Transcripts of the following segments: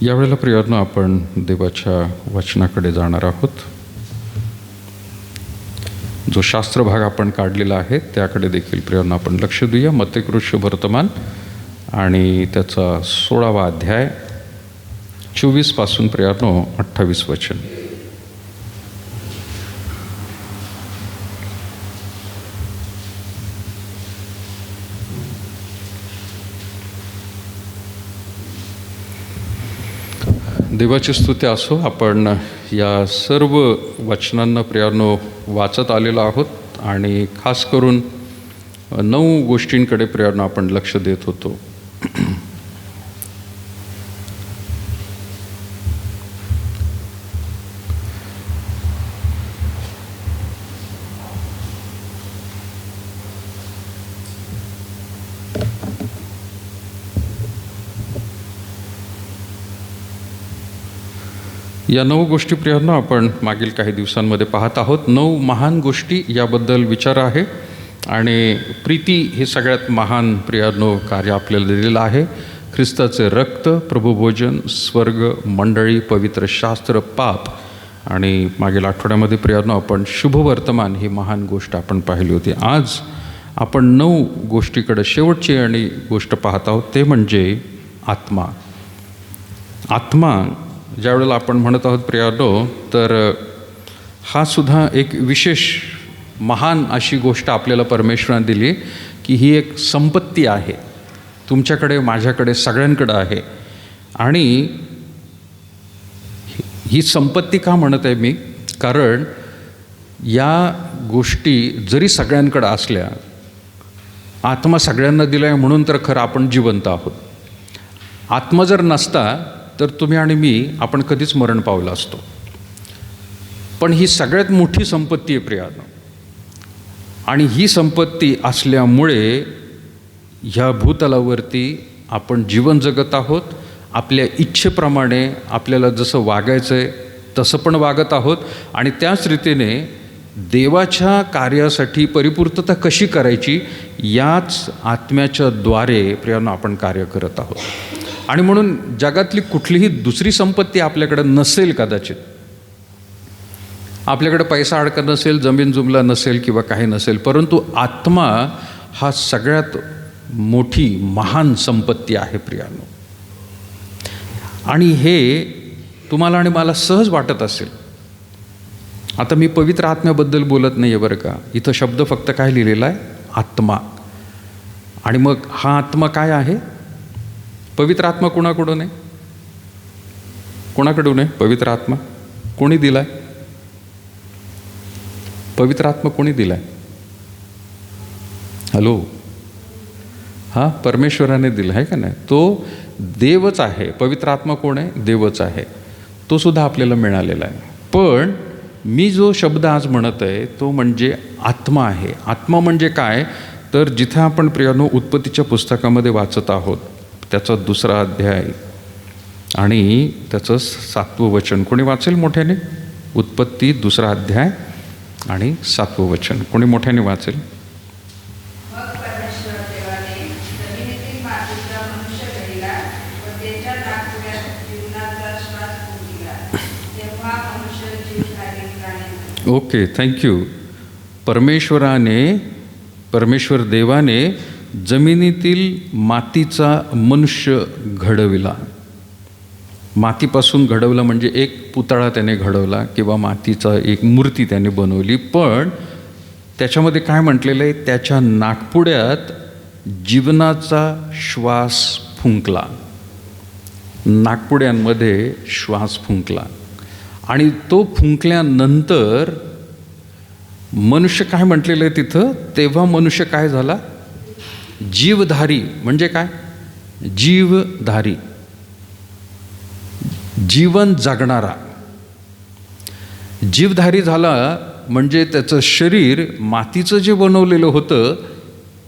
यावेळेला प्रियांनो आपण देवाच्या वचनाकडे जाणार आहोत. जो शास्त्र भाग आपण काढलेला आहे त्याकडे देखील प्रियांनो आपण लक्ष देऊया. मत्तेकृष्य वर्तमान आणि त्याचा 16वा अध्याय 24 पासून प्रियांनो 28 वचन. देवाची स्तुती असो. आपण या सर्व वचनांना प्रियांनो वाचत आलेलो आहोत आणि खास करून 9 गोष्टींकडे प्रियांनो आपण लक्ष देत होतो. या 9 गोष्टी प्रियांनो आपण मागील काही दिवसांमध्ये पाहत आहोत. 9 महान गोष्टी याबद्दल विचार आहे आणि प्रीती हे सगळ्यात महान प्रियांनो कार्य आपल्याला दिलेलं आहे. ख्रिस्ताचे रक्त, प्रभुभोजन, स्वर्ग, मंडळी, पवित्र शास्त्र, पाप आणि मागील आठवड्यामध्ये प्रियांनो आपण शुभवर्तमान ही महान गोष्ट आपण पाहिली होती. आज आपण 9 गोष्टीकडे शेवटची आणि गोष्ट पाहत आहोत, ते म्हणजे आत्मा. आत्मा ज्यावेळेला आपण म्हणत आहोत प्रियांनो, तर हा सुद्धा एक विशेष महान अशी गोष्ट आपल्याला परमेश्वराने दिली की ही एक संपत्ती आहे. तुमच्याकडे, माझ्याकडे, सगळ्यांकडे आहे. आणि ही संपत्ती का म्हणत आहे मी? कारण या गोष्टी जरी सगळ्यांकडे असल्या, आत्मा सगळ्यांना दिला आहे म्हणून तर खरं आपण जिवंत आहोत. आत्मा जर नसता तर तुम्ही आणि मी आपण कधीच मरण पावला असतो. पण ही सगळ्यात मोठी संपत्ती आहे प्रियांनो. आणि ही संपत्ती असल्यामुळे ह्या भूतलावरती आपण जीवन जगत आहोत. आपल्या इच्छेप्रमाणे आपल्याला जसं वागायचं आहे तसं पण वागत आहोत. आणि त्याच रीतीने देवाच्या कार्यासाठी परिपूर्तता कशी करायची याच आत्म्याच्या द्वारे प्रियांनो आपण कार्य करत आहोत. आणि म्हणून जगातली कुठलीही दुसरी संपत्ती आपल्याकडे नसेल, कदाचित आपल्याकडे पैसा अडका नसेल, जमीन जुमला नसेल किंवा काही नसेल, परंतु आत्मा हा सगळ्यात मोठी महान संपत्ती आहे प्रियांनो. आणि हे तुम्हाला आणि मला सहज वाटत असेल. आता मी पवित्र आत्म्याबद्दल बोलत नाही आहे बरं का. इथं शब्द फक्त काय लिहिलेला आहे? आत्मा. आणि मग हा आत्मा काय आहे? पवित्र आत्मा कोणाकडून आहे? कोणाकडून आहे पवित्र आत्मा? कोणी दिलाय पवित्र आत्मा? कोणी दिलाय? हॅलो, हा परमेश्वराने दिला आहे का नाही? तो देवच आहे. पवित्र आत्मा कोण आहे? देवच आहे. तो सुद्धा आपल्याला मिळालेला आहे. पण मी जो शब्द आज म्हणत आहे तो म्हणजे आत्मा आहे. आत्मा म्हणजे काय? तर जिथे आपण प्रियांनो उत्पत्तीच्या पुस्तकामध्ये वाचत आहोत, त्याचा 2रा अध्याय आणि त्याचं 7वं वचन. कोणी वाचेल मोठ्याने? उत्पत्ती 2रा अध्याय आणि 7वं वचन. कोणी मोठ्याने वाचेल? Okay, thank you. परमेश्वर देवाने जमिनीतील मातीचा मनुष्य घडविला. मातीपासून घडवला म्हणजे एक पुतळा त्याने घडवला किंवा मातीचा एक मूर्ती त्याने बनवली. पण त्याच्यामध्ये काय म्हटलेलं आहे? त्याच्या नाकपुड्यात जीवनाचा श्वास फुंकला. नाकपुड्यांमध्ये श्वास फुंकला. आणि तो फुंकल्यानंतर मनुष्य काय म्हटलेलं आहे तिथं? तेव्हा मनुष्य काय झाला? जीवधारी. म्हणजे काय? जीवधारी, जीवन जगणारा. जीवधारी झाला म्हणजे त्याचं शरीर मातीचं जे बनवलेलं होतं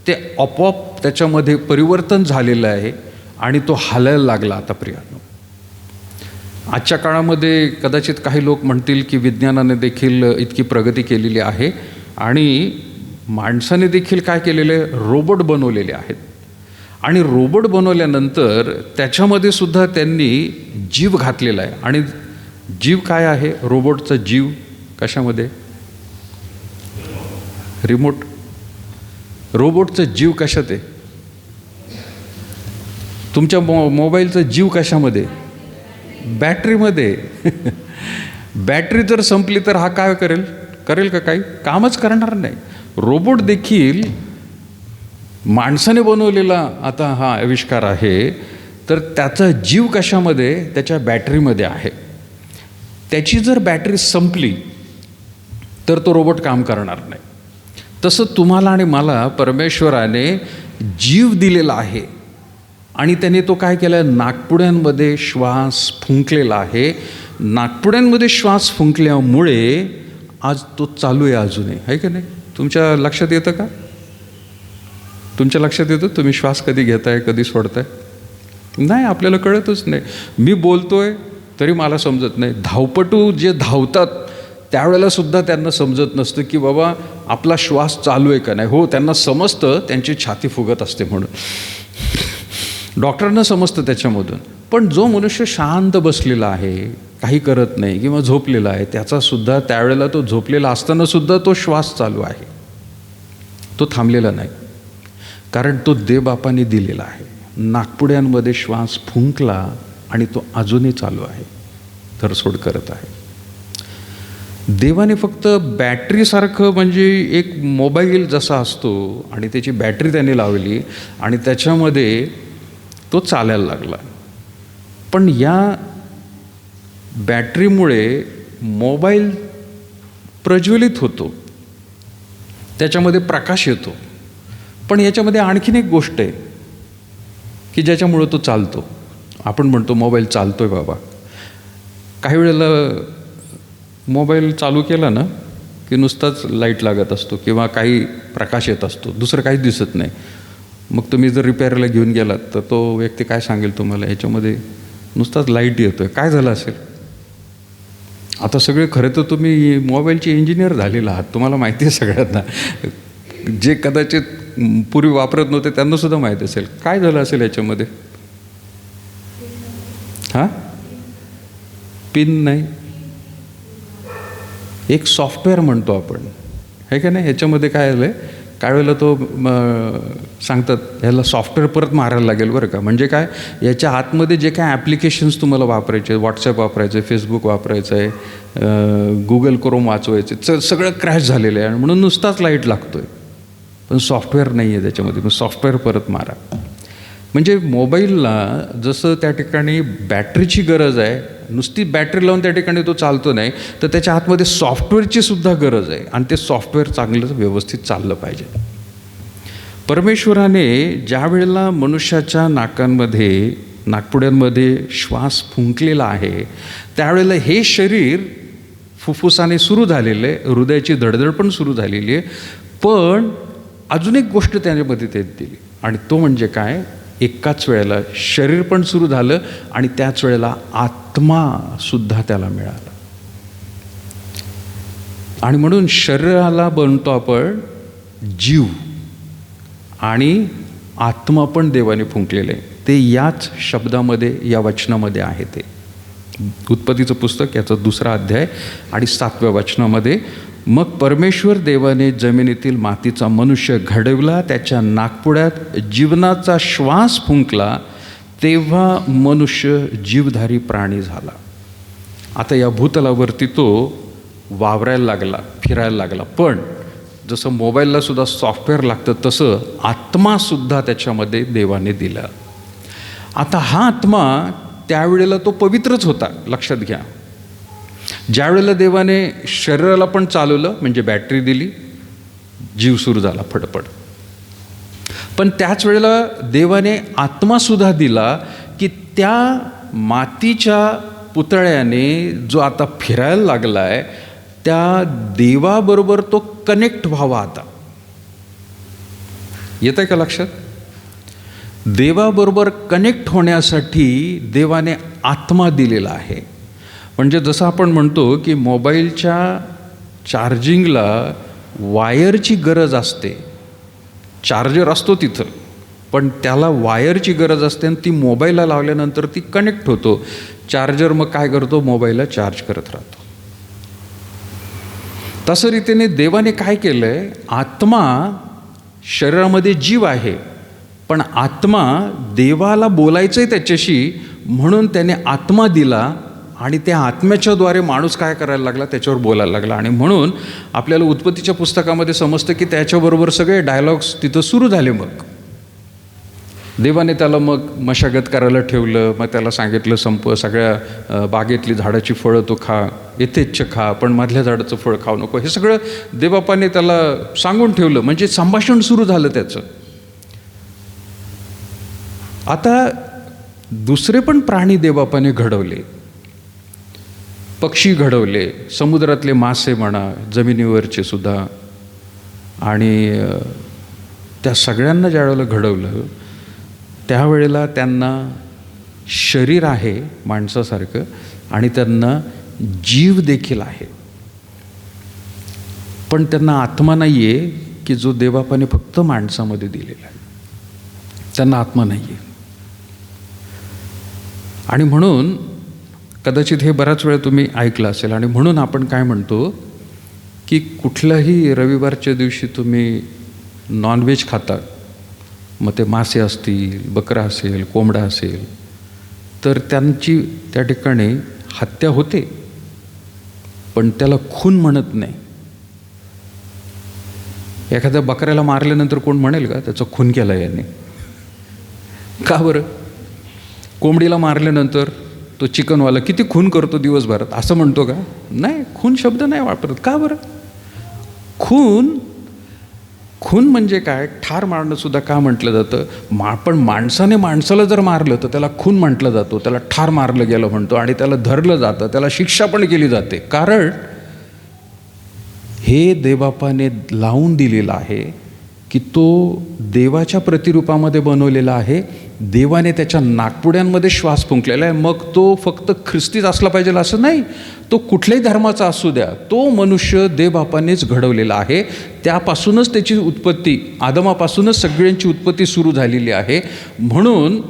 ते आपोआप त्याच्यामध्ये परिवर्तन झालेलं आहे आणि तो हालायला लागला. आता प्रियांनो, आजच्या काळामध्ये कदाचित काही लोक म्हणतील की विज्ञानाने देखील इतकी प्रगती केलेली आहे आणि माणसाने देखील काय केलेले? रोबोट बनवलेले आहेत. आणि रोबोट बनवल्यानंतर त्याच्यामध्ये सुद्धा त्यांनी जीव घातलेला आहे. आणि जीव काय आहे रोबोटचा जीव कशामध्ये? रिमोट. रोबोटचा जीव कशात आहे? तुमच्या मोबाईलचा जीव कशामध्ये? बॅटरीमध्ये. बॅटरी जर संपली तर हा काय करेल का? काही कामच करणार नाही. रोबोट देखील माणसाने बनवलेला आता हा आविष्कार आहे, तर त्याचा जीव कशामध्ये? त्याच्या बॅटरीमध्ये आहे. त्याची जर बॅटरी संपली तर तो रोबोट काम करणार नाही. तसं तुम्हाला आणि मला परमेश्वराने जीव दिलेला आहे आणि त्याने तो काय केला आहे? नाकपुड्यांमध्ये श्वास फुंकलेला आहे. नाकपुड्यांमध्ये श्वास फुंकल्यामुळे आज तो चालू आहे अजूनही, आहे का नाही? तुमच्या लक्षात येतं का? तुमच्या लक्षात येतं तुम्ही श्वास कधी घेताय कधी सोडताय? नाही, आपल्याला कळतच नाही. मी बोलतोय तरी मला समजत नाही. धावपटू जे धावतात त्यावेळेला सुद्धा त्यांना समजत नसतं की बाबा आपला श्वास चालू आहे का नाही. हो, त्यांना समजतं त्यांची छाती फुगत असते म्हणून. डॉक्टरांना समजतं त्याच्यामधून. पण जो मनुष्य शांत बसलेला आहे, काही करत नाही किंवा झोपलेला आहे, त्याचासुद्धा त्यावेळेला तो झोपलेला असतानासुद्धा तो श्वास चालू आहे, तो थांबलेला नाही. कारण तो देवबापाने दिलेला आहे. नाकपुड्यांमध्ये श्वास फुंकला आणि तो अजूनही चालू आहे, धरसोड करत आहे. देवाने फक्त बॅटरीसारखं, म्हणजे एक मोबाईल जसा असतो आणि त्याची बॅटरी त्याने लावली आणि त्याच्यामध्ये तो चालायला लागला. पण या बॅटरीमुळे मोबाईल प्रज्वलित होतो, त्याच्यामध्ये प्रकाश येतो. पण याच्यामध्ये आणखीन एक गोष्ट आहे की ज्याच्यामुळं तो चालतो. आपण म्हणतो मोबाईल चालतोय बाबा. काही वेळेला मोबाईल चालू केला ना की नुसताच लाईट लागत असतो किंवा काही प्रकाश येत असतो, दुसरं काहीच दिसत नाही. मग तुम्ही जर रिपेअरला घेऊन गेलात तर तो व्यक्ती काय सांगेल तुम्हाला, ह्याच्यामध्ये नुसताच लाईट येतोय, काय झालं असेल? आता सगळे खरं तर तुम्ही मोबाईलचे इंजिनियर झालेला आहात, तुम्हाला माहिती आहे सगळ्यांना. जे कदाचित पूर्वी वापरत नव्हते त्यांनासुद्धा माहीत असेल काय झालं असेल याच्यामध्ये. हां, पिन नाही, एक सॉफ्टवेअर म्हणतो आपण, आहे का नाही. ह्याच्यामध्ये काय झालं आहे, काय वेळेला तो सांगतात ह्याला सॉफ्टवेअर परत मारायला लागेल बरं का. म्हणजे काय, याच्या आतमध्ये जे काय ॲप्लिकेशन्स तुम्हाला वापरायचे, व्हॉट्सॲप वापरायचं आहे, फेसबुक वापरायचं आहे, गुगल क्रोम वाचवायचे, सगळं क्रॅश झालेलं आहे आणि म्हणून नुसताच लाईट लागतो आहे, पण सॉफ्टवेअर नाही आहे त्याच्यामध्ये. मग सॉफ्टवेअर परत मारा. म्हणजे मोबाईलला जसं त्या ठिकाणी बॅटरीची गरज आहे, नुसती बॅटरी लावून त्या ठिकाणी तो चालतो नाही, तर त्याच्या आतमध्ये सॉफ्टवेअरची सुद्धा गरज आहे आणि ते सॉफ्टवेअर चांगलं व्यवस्थित चाललं पाहिजे. परमेश्वराने ज्या वेळेला मनुष्याच्या नाकपुड्यांमध्ये श्वास फुंकलेला आहे, त्यावेळेला हे शरीर फुफ्फुसाने सुरू झालेलं आहे, हृदयाची धडधड पण सुरू झालेली आहे. पण अजून एक गोष्ट त्याच्यामध्ये ते दिली आणि तो म्हणजे काय, एकाच वेळेला शरीर पण सुरू झालं आणि त्याच वेळेला आत्मासुद्धा त्याला मिळाला. आणि म्हणून शरीराला बनतो आपण जीव आणि आत्मा पण देवाने फुंकलेले आहे. ते याच शब्दामध्ये, या वचनामध्ये आहे. ते उत्पत्तीचं पुस्तक याचा 2रा अध्याय आणि 7व्या वचनामध्ये, मग परमेश्वर देवाने जमिनीतील मातीचा मनुष्य घडवला, त्याच्या नाकपुड्यात जीवनाचा श्वास फुंकला, तेव्हा मनुष्य जीवधारी प्राणी झाला. आता या भूतलावरती तो वावरायला लागला, फिरायला लागला. पण जसं मोबाईलला सुद्धा सॉफ्टवेअर लागतं तसं आत्मासुद्धा त्याच्यामध्ये देवाने दिला. आता हा आत्मा त्यावेळेला तो पवित्रच होता, लक्षात घ्या. ज्या वेळेला देवाने शरीराला पण चालवलं, म्हणजे बॅटरी दिली, जीव सुरू झाला फडफड. पण त्याच वेळेला देवाने आत्मासुद्धा दिला की त्या मातीच्या पुतळ्याने जो आता फिरायला लागला आहे त्या देवाबरोबर तो कनेक्ट व्हावा. आता येतं आहे का लक्षात? देवाबरोबर कनेक्ट होण्यासाठी देवाने आत्मा दिलेला आहे. म्हणजे जसं आपण म्हणतो की मोबाईलच्या चार्जिंगला वायरची गरज असते, चार्जर असतो तिथं, पण त्याला वायरची गरज असते आणि ती मोबाईलला लावल्यानंतर ती कनेक्ट होतो. चार्जर मग काय करतो, मोबाईलला चार्ज करत राहतो. तसं रीतीने देवाने काय केलं आहे, आत्मा शरीरामध्ये जीव आहे, पण आत्मा देवाला बोलायचं आहे त्याच्याशी, म्हणून त्याने आत्मा दिला आणि त्या आत्म्याच्याद्वारे माणूस काय करायला लागला, त्याच्यावर बोलायला लागला. आणि म्हणून आपल्याला उत्पत्तीच्या पुस्तकामध्ये समजतं की त्याच्याबरोबर सगळे डायलॉग्स तिथं सुरू झाले. मग देवाने त्याला मग मशागत करायला ठेवलं. मग त्याला सांगितलं सगळ्या बागेतली झाडाची फळं तो खा, यथेच्छ खा, पण मधल्या झाडाचं फळ खाऊ नको. हे सगळं देवबापाने त्याला सांगून ठेवलं. म्हणजे संभाषण सुरू झालं त्याचं. आता दुसरे पण प्राणी देवबापाने घडवले, पक्षी घडवले, समुद्रातले मासे म्हणा, जमिनीवरचे सुद्धा. आणि त्या सगळ्यांना ज्यावेळेला घडवलं त्यावेळेला त्यांना शरीर आहे माणसासारखं आणि त्यांना जीव देखील आहे. पण त्यांना आत्मा नाही आहे की जो देवबापाने फक्त माणसामध्ये दिलेला आहे. त्यांना आत्मा नाही आहे. आणि म्हणून कदाचित हे बराच वेळ तुम्ही ऐकलं असेल. आणि म्हणून आपण काय म्हणतो की कुठल्याही रविवारच्या दिवशी तुम्ही नॉनव्हेज खाता, मग ते मासे असतील, बकरा असेल, कोंबडा असेल, तर त्यांची त्या ठिकाणी हत्या होते, पण त्याला खून म्हणत नाही. एखाद्या बकऱ्याला मारल्यानंतर कोण म्हणेल का त्याचा खून केला याने? का बरं? कोंबडीला मारल्यानंतर तो चिकनवाला किती खून करतो दिवसभरात असं म्हणतो का? नाही, खून शब्द नाही वापरत. का बरं? खून म्हणजे काय? ठार मारणं सुद्धा का म्हटलं जातं? पण माणसाने माणसाला जर मारलं तर त्याला खून म्हटलं जातो, त्याला ठार मारलं गेलं म्हणतो, आणि त्याला धरलं जातं, त्याला शिक्षा पण केली जाते. कारण हे देवबापाने लावून दिलेलं आहे की तो देवाच्या प्रतिरूपामध्ये बनवलेला आहे. देवाने त्याच्या नाकपुड्यांमध्ये श्वास फुंकलेला आहे. मग तो फक्त ख्रिस्तीच असला पाहिजे असं नाही, तो कुठल्याही धर्माचा असू द्या, तो मनुष्य देवबापानेच घडवलेला आहे. त्यापासूनच त्याची उत्पत्ती, आदमापासूनच सगळ्यांची उत्पत्ती सुरू झालेली आहे. म्हणून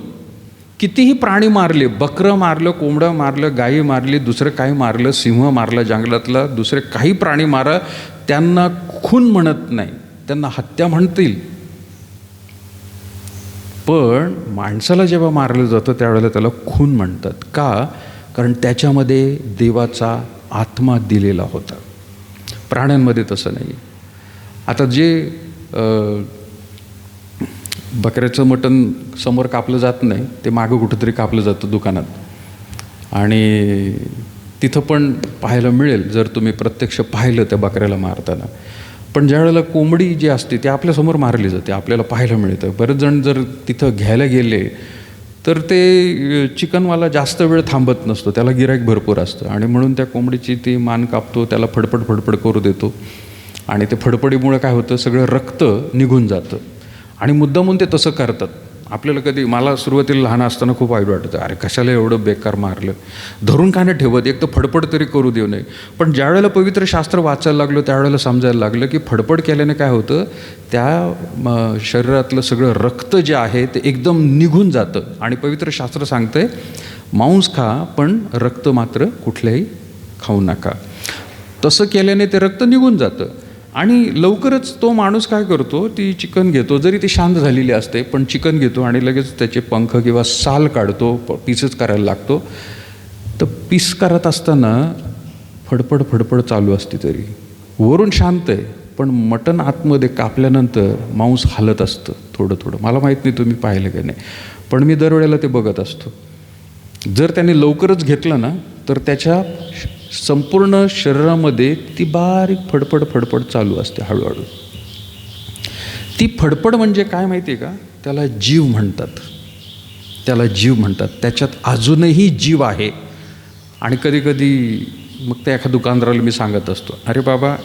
कितीही प्राणी मारले, बकरं मारलं, कोंबडं मारलं, गायी मारली, दुसरं काही मारलं, सिंह मारला जंगलातला, दुसरे काही प्राणी मारा, त्यांना खून म्हणत नाही, त्यांना हत्या म्हणतील. पण माणसाला जेव्हा मारलं जातं त्यावेळेला त्याला खून म्हणतात. का? कारण त्याच्यामध्ये देवाचा आत्मा दिलेला होता. प्राण्यांमध्ये तसं नाही. आता जे बकऱ्याचं मटण समोर कापलं जात नाही, ते मागं कुठंतरी कापलं जातं दुकानात, आणि तिथं पण पाहायला मिळेल जर तुम्ही प्रत्यक्ष पाहिलं त्या बकऱ्याला मारताना. पण ज्यावेळेला कोंबडी जी असते ती आपल्यासमोर मारली जाते, आपल्याला पाहायला मिळतं. बरेच जण जर तिथं घ्यायला गेले तर ते चिकनवाला जास्त वेळ थांबत नसतो, त्याला गिऱ्हाईक भरपूर असतं, आणि म्हणून त्या कोंबडीची ती मान कापतो, त्याला फडफड करू देतो, आणि ते फडफडीमुळे काय होतं, सगळं रक्त निघून जातं. आणि मुद्दामून ते तसं करतात. आपल्याला कधी, मला सुरुवातीला लहान असताना खूप वाईट वाटतं, अरे कशाला एवढं बेकार मारलं, धरून का नाही ठेवत, एक तर फडफड तरी करू देऊ नये. पण ज्यावेळेला पवित्र शास्त्र वाचायला लागलो त्यावेळेला समजायला लागलं की फडफड केल्याने काय होतं, त्या शरीरातलं सगळं रक्त जे आहे ते एकदम निघून जातं. आणि पवित्र शास्त्र सांगतंय मांस खा पण रक्त मात्र कुठल्याही खाऊ नका. तसं केल्याने ते रक्त निघून जातं. आणि लवकरच तो माणूस काय करतो, ती चिकन घेतो, जरी ती शांत झालेली असते पण चिकन घेतो आणि लगेच त्याचे पंख किंवा साल काढतो, पीसच करायला लागतो. तर पीस करत असताना फडफड चालू असते, तरी वरून शांत आहे, पण मटण आतमध्ये कापल्यानंतर मांस हालत असतं थोडं. मला माहीत नाही तुम्ही पाहिलं का नाही, पण मी दरवेळेला ते बघत असतो. जर त्याने लवकरच घेतलं ना तर त्याच्या संपूर्ण शरीरामध्ये ती बारीक फडफड चालू असते हळूहळू. ती फडफड म्हणजे काय माहिती आहे का, त्याला जीव म्हणतात. त्याच्यात अजूनही जीव आहे. आणि कधी मग त्या एका दुकानदाराला मी सांगत असतो, अरे बाबा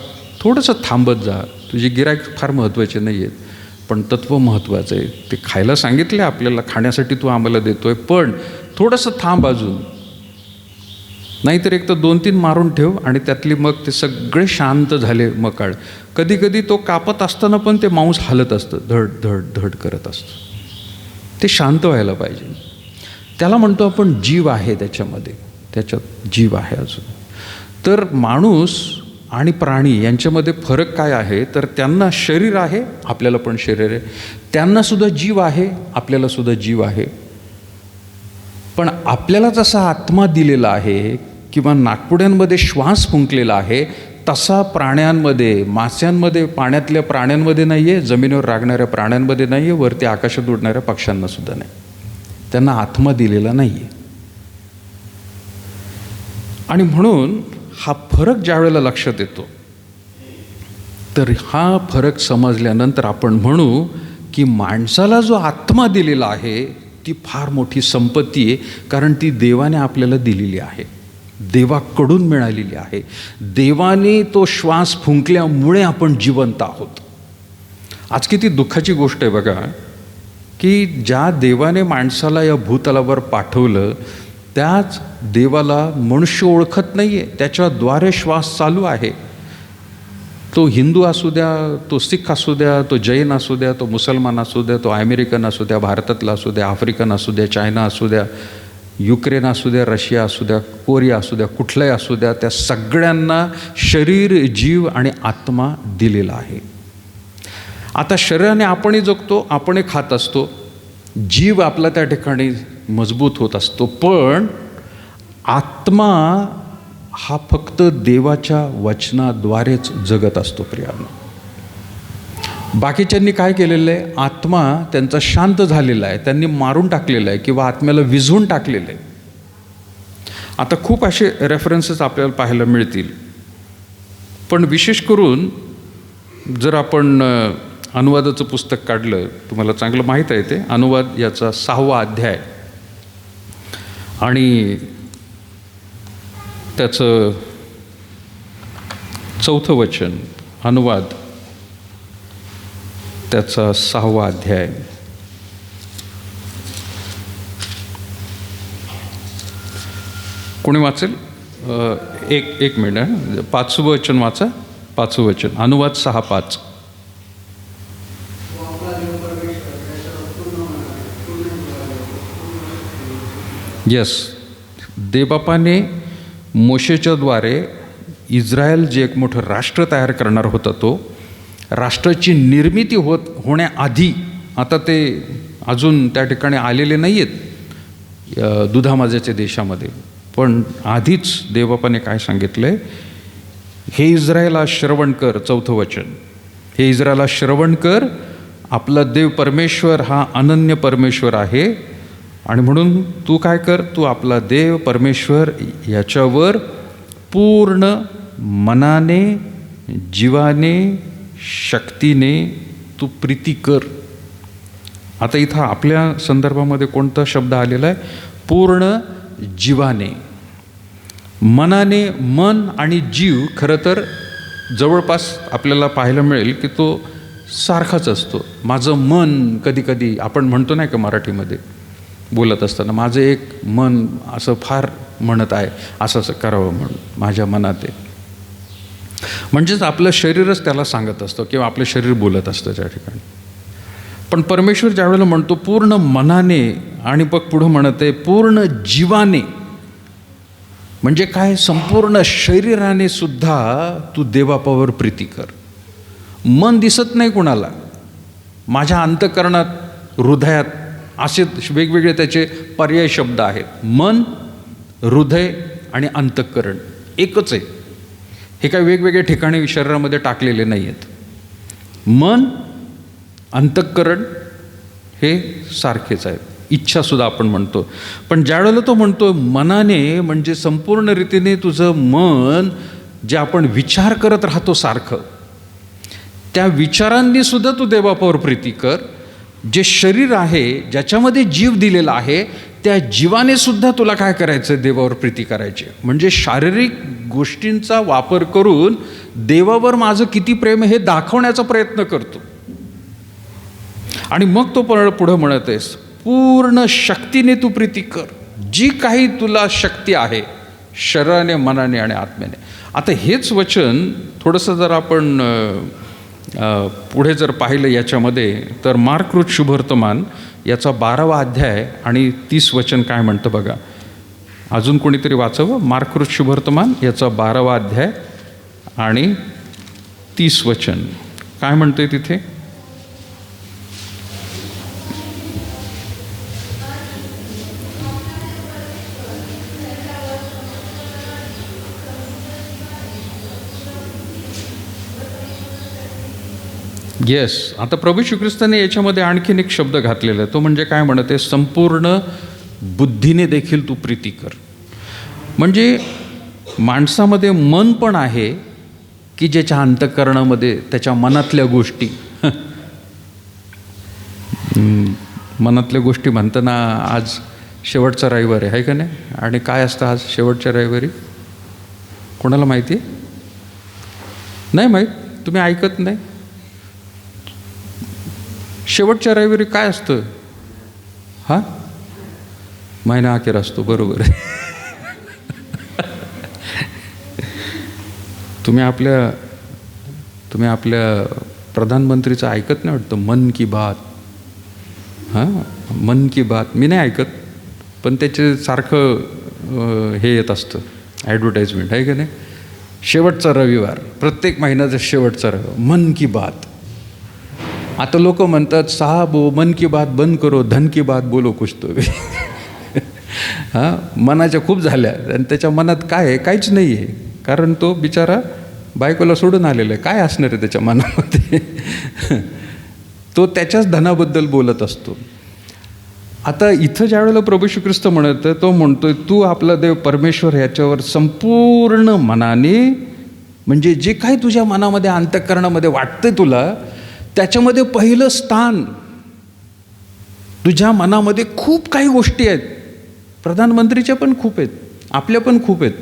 थोडंसं थांबत जा, तुझी गिऱ्हाईक फार महत्त्वाचे नाही आहेत, पण तत्त्व महत्त्वाचं आहे. ते खायला सांगितलं आपल्याला, खाण्यासाठी तू आम्हाला देतोय, पण थोडंसं थांब अजून. नाहीतर एक तर 2-3 मारून ठेव, आणि त्यातली मग ते सगळे शांत झाले मकाळ. कधी तो कापत असताना पण ते मांस हलत असतं, धड करत असतं. ते शांत व्हायला पाहिजे. त्याला म्हणतो आपण जीव आहे त्याच्यामध्ये, त्याच्यात जीव आहे अजून. तर माणूस आणि प्राणी यांच्यामध्ये फरक काय आहे, तर त्यांना शरीर आहे, आपल्याला पण शरीर आहे. त्यांनासुद्धा जीव आहे, आपल्यालासुद्धा जीव आहे. पण आपल्याला जसा आत्मा दिलेला आहे किंवा नाकपुड्यांमध्ये श्वास फुंकलेला आहे, तसा प्राण्यांमध्ये, मास्यांमध्ये, पाण्यातल्या प्राण्यांमध्ये नाही आहे, जमिनीवर रागणाऱ्या प्राण्यांमध्ये नाही आहे, वरती आकाशात उडणाऱ्या पक्ष्यांनासुद्धा नाही. त्यांना आत्मा दिलेला नाही आहे. आणि म्हणून हा फरक ज्या वेळेला लक्षात येतो, तर हा फरक समजल्यानंतर आपण म्हणू की माणसाला जो आत्मा दिलेला आहे ती फार मोठी संपत्ती आहे, कारण ती देवाने आपल्याला दिलेली आहे, देवाकडून मिळालेली आहे. देवाने तो श्वास फुंकल्यामुळे आपण जिवंत आहोत. आज किती दुःखाची गोष्ट आहे बघा, की ज्या देवाने माणसाला या भूतलावर पाठवलं त्याच देवाला मनुष्य ओळखत नाही आहे, त्याच्याद्वारे श्वास चालू आहे. तो हिंदू असू द्या, तो सिख असू द्या, तो जैन असू द्या, तो मुसलमान असू द्या, तो अमेरिकन असू द्या, भारतातला असू द्या, आफ्रिकन असू द्या, चायना असू द्या, युक्रेन असू द्या, रशिया असू द्या, कोरिया असू द्या, कुठलाही असू द्या, त्या सगळ्यांना शरीर, जीव आणि आत्मा दिलेला आहे. आता शरीराने आपणही जगतो, आपणही खात असतो, जीव आपला त्या ठिकाणी मजबूत होत असतो, पण आत्मा हा फक्त देवाच्या वचनाद्वारेच जगत असतो प्रियांनो. बाकीच्यांनी काय केलेलं आहे, आत्मा त्यांचा शांत झालेला आहे, त्यांनी मारून टाकलेला आहे किंवा आत्म्याला विझवून टाकलेलं आहे. आता खूप असे रेफरन्सेस आपल्याला पाहायला मिळतील, पण विशेष करून जर आपण अनुवादाचं पुस्तक काढलं, तुम्हाला चांगलं माहीत आहे ते अनुवाद, याचा 6वा अध्याय आणि त्याचं 4थं वचन, अनुवाद त्याचा 6वा अध्याय. कोणी वाचेल? एक मिनिट. 5वं वचन वाचा. 5वं वचन, अनुवाद 6:5. यस, देवबापाने मोशेच्या द्वारे इस्रायल जे एक मोठं राष्ट्र तयार करणार होता, तो राष्ट्राची निर्मिती होण्याआधी, आता ते अजून त्या ठिकाणी आलेले नाही आहेत दुधामाजाच्या देशामध्ये, पण आधीच देवबापाने काय सांगितलं आहे, हे इस्रायला श्रवण कर. 4थं वचन, हे इस्रायला श्रवण कर, आपला देव परमेश्वर हा अनन्य परमेश्वर आहे, आणि म्हणून तू काय कर, तू आपला देव परमेश्वर याच्यावर पूर्ण मनाने, जीवाने, शक्तीने तू प्रीती कर. आता इथं आपल्या संदर्भामध्ये कोणता शब्द आलेला आहे? पूर्ण जीवाने, मनाने. मन आणि जीव खरं तर जवळपास आपल्याला पाहायला मिळेल की तो सारखाच असतो. माझं मन, कधी कधी आपण म्हणतो नाही का मराठीमध्ये बोलत असताना, माझं एक मन असं फार म्हणत आहे, असं असं करावं म्हणून माझ्या मनात आहे. म्हणजेच आपलं शरीरच त्याला सांगत असतं किंवा आपलं शरीर बोलत असतं त्या ठिकाणी. पण परमेश्वर ज्या वेळेला म्हणतो पूर्ण मनाने, आणि बघ पुढं म्हणत आहे पूर्ण जीवाने, म्हणजे काय, संपूर्ण शरीराने सुद्धा तू देवबापावर प्रीती कर. मन दिसत नाही कुणाला, माझ्या अंतःकरणात, हृदयात, असे वेगवेगळे त्याचे पर्याय शब्द आहेत. मन, हृदय आणि अंतःकरण एकच आहे. हे काय वेगवेगळ्या ठिकाणी शरीरामध्ये टाकलेले नाही आहेत. मन, अंतःकरण हे सारखेच आहेत. इच्छासुद्धा आपण म्हणतो, पण ज्यावेळेला तो म्हणतो मनाने, म्हणजे संपूर्ण रीतीने तुझं मन, जे आपण विचार करत राहतो सारखं, त्या विचारांनी सुद्धा तू देवबापावर प्रीती कर. जे शरीर आहे, ज्याच्यामध्ये जीव दिलेला आहे, त्या जीवाने सुद्धा तुला काय करायचं, देवावर प्रीती करायची. म्हणजे शारीरिक गोष्टींचा वापर करून देवावर माझं किती प्रेम हे दाखवण्याचा प्रयत्न करतो. आणि मग तो पुढं म्हणत आहेस, पूर्ण शक्तीने तू प्रीती कर, जी काही तुला शक्ती आहे शरीराने, मनाने आणि आत्म्याने. आता हेच वचन थोडंसं जर आपण पुढे जर पाहिलं याच्यामध्ये तर मार्कृत शुभवर्तमान याचा 12वा अध्याय आणि 30 वचन काय म्हणतं बघा. अजून कोणीतरी वाचावं. मार्कृत शुभवर्तमान याचा 12वा अध्याय आणि 30 वचन काय म्हणतंय तिथे. येस. आता प्रभू श्री ख्रिस्ताने याच्यामध्ये आणखीन एक शब्द घातलेला आहे. तो म्हणजे काय म्हणत आहे, संपूर्ण बुद्धीने देखील तू प्रीती कर. म्हणजे माणसामध्ये मन पण आहे की ज्याच्या अंतःकरणामध्ये त्याच्या मनातल्या गोष्टी मनातल्या गोष्टी म्हणताना आज शेवटचा रविवार आहे का नाही. आणि काय असतं आज शेवटच्या रविवारी कोणाला माहिती आहे? नाही माहीत. तुम्ही ऐकत नाही. शेवटच्या रविवारी काय असतं? हां, महिना अखेर असतो. बरोबर आहे. तुम्ही आपल्या प्रधानमंत्रीचं ऐकत नाही वाटतं, मन की बात. हां, मन की बात मी नाही ऐकत, पण त्याचे सारखं हे येत असतं ॲडव्हर्टाईजमेंट आहे का नाही. शेवटचा रविवार, प्रत्येक महिन्याचा शेवटचा रविवार, मन की बात. आता लोक म्हणतात साहब वो मन की बात बंद करो, धन की बात बोलो कुछ तो. हां, मनाच्या खूप झाल्या आणि त्याच्या मनात काय आहे? काहीच नाही आहे. कारण तो बिचारा बायकोला सोडून आलेला आहे. काय असणार आहे त्याच्या मनामध्ये? तो त्याच्याच धनाबद्दल बोलत असतो. आता इथं ज्या वेळेला प्रभू श्री ख्रिस्त म्हणत, तो म्हणतोय तू आपला देव परमेश्वर ह्याच्यावर संपूर्ण मनाने, म्हणजे जे काही तुझ्या मनामध्ये अंतःकरणामध्ये वाटतंय तुला, त्याच्यामध्ये पहिलं स्थान. तुझ्या मनामध्ये खूप काही गोष्टी आहेत, प्रधानमंत्रीच्या पण खूप आहेत, आपल्या पण खूप आहेत,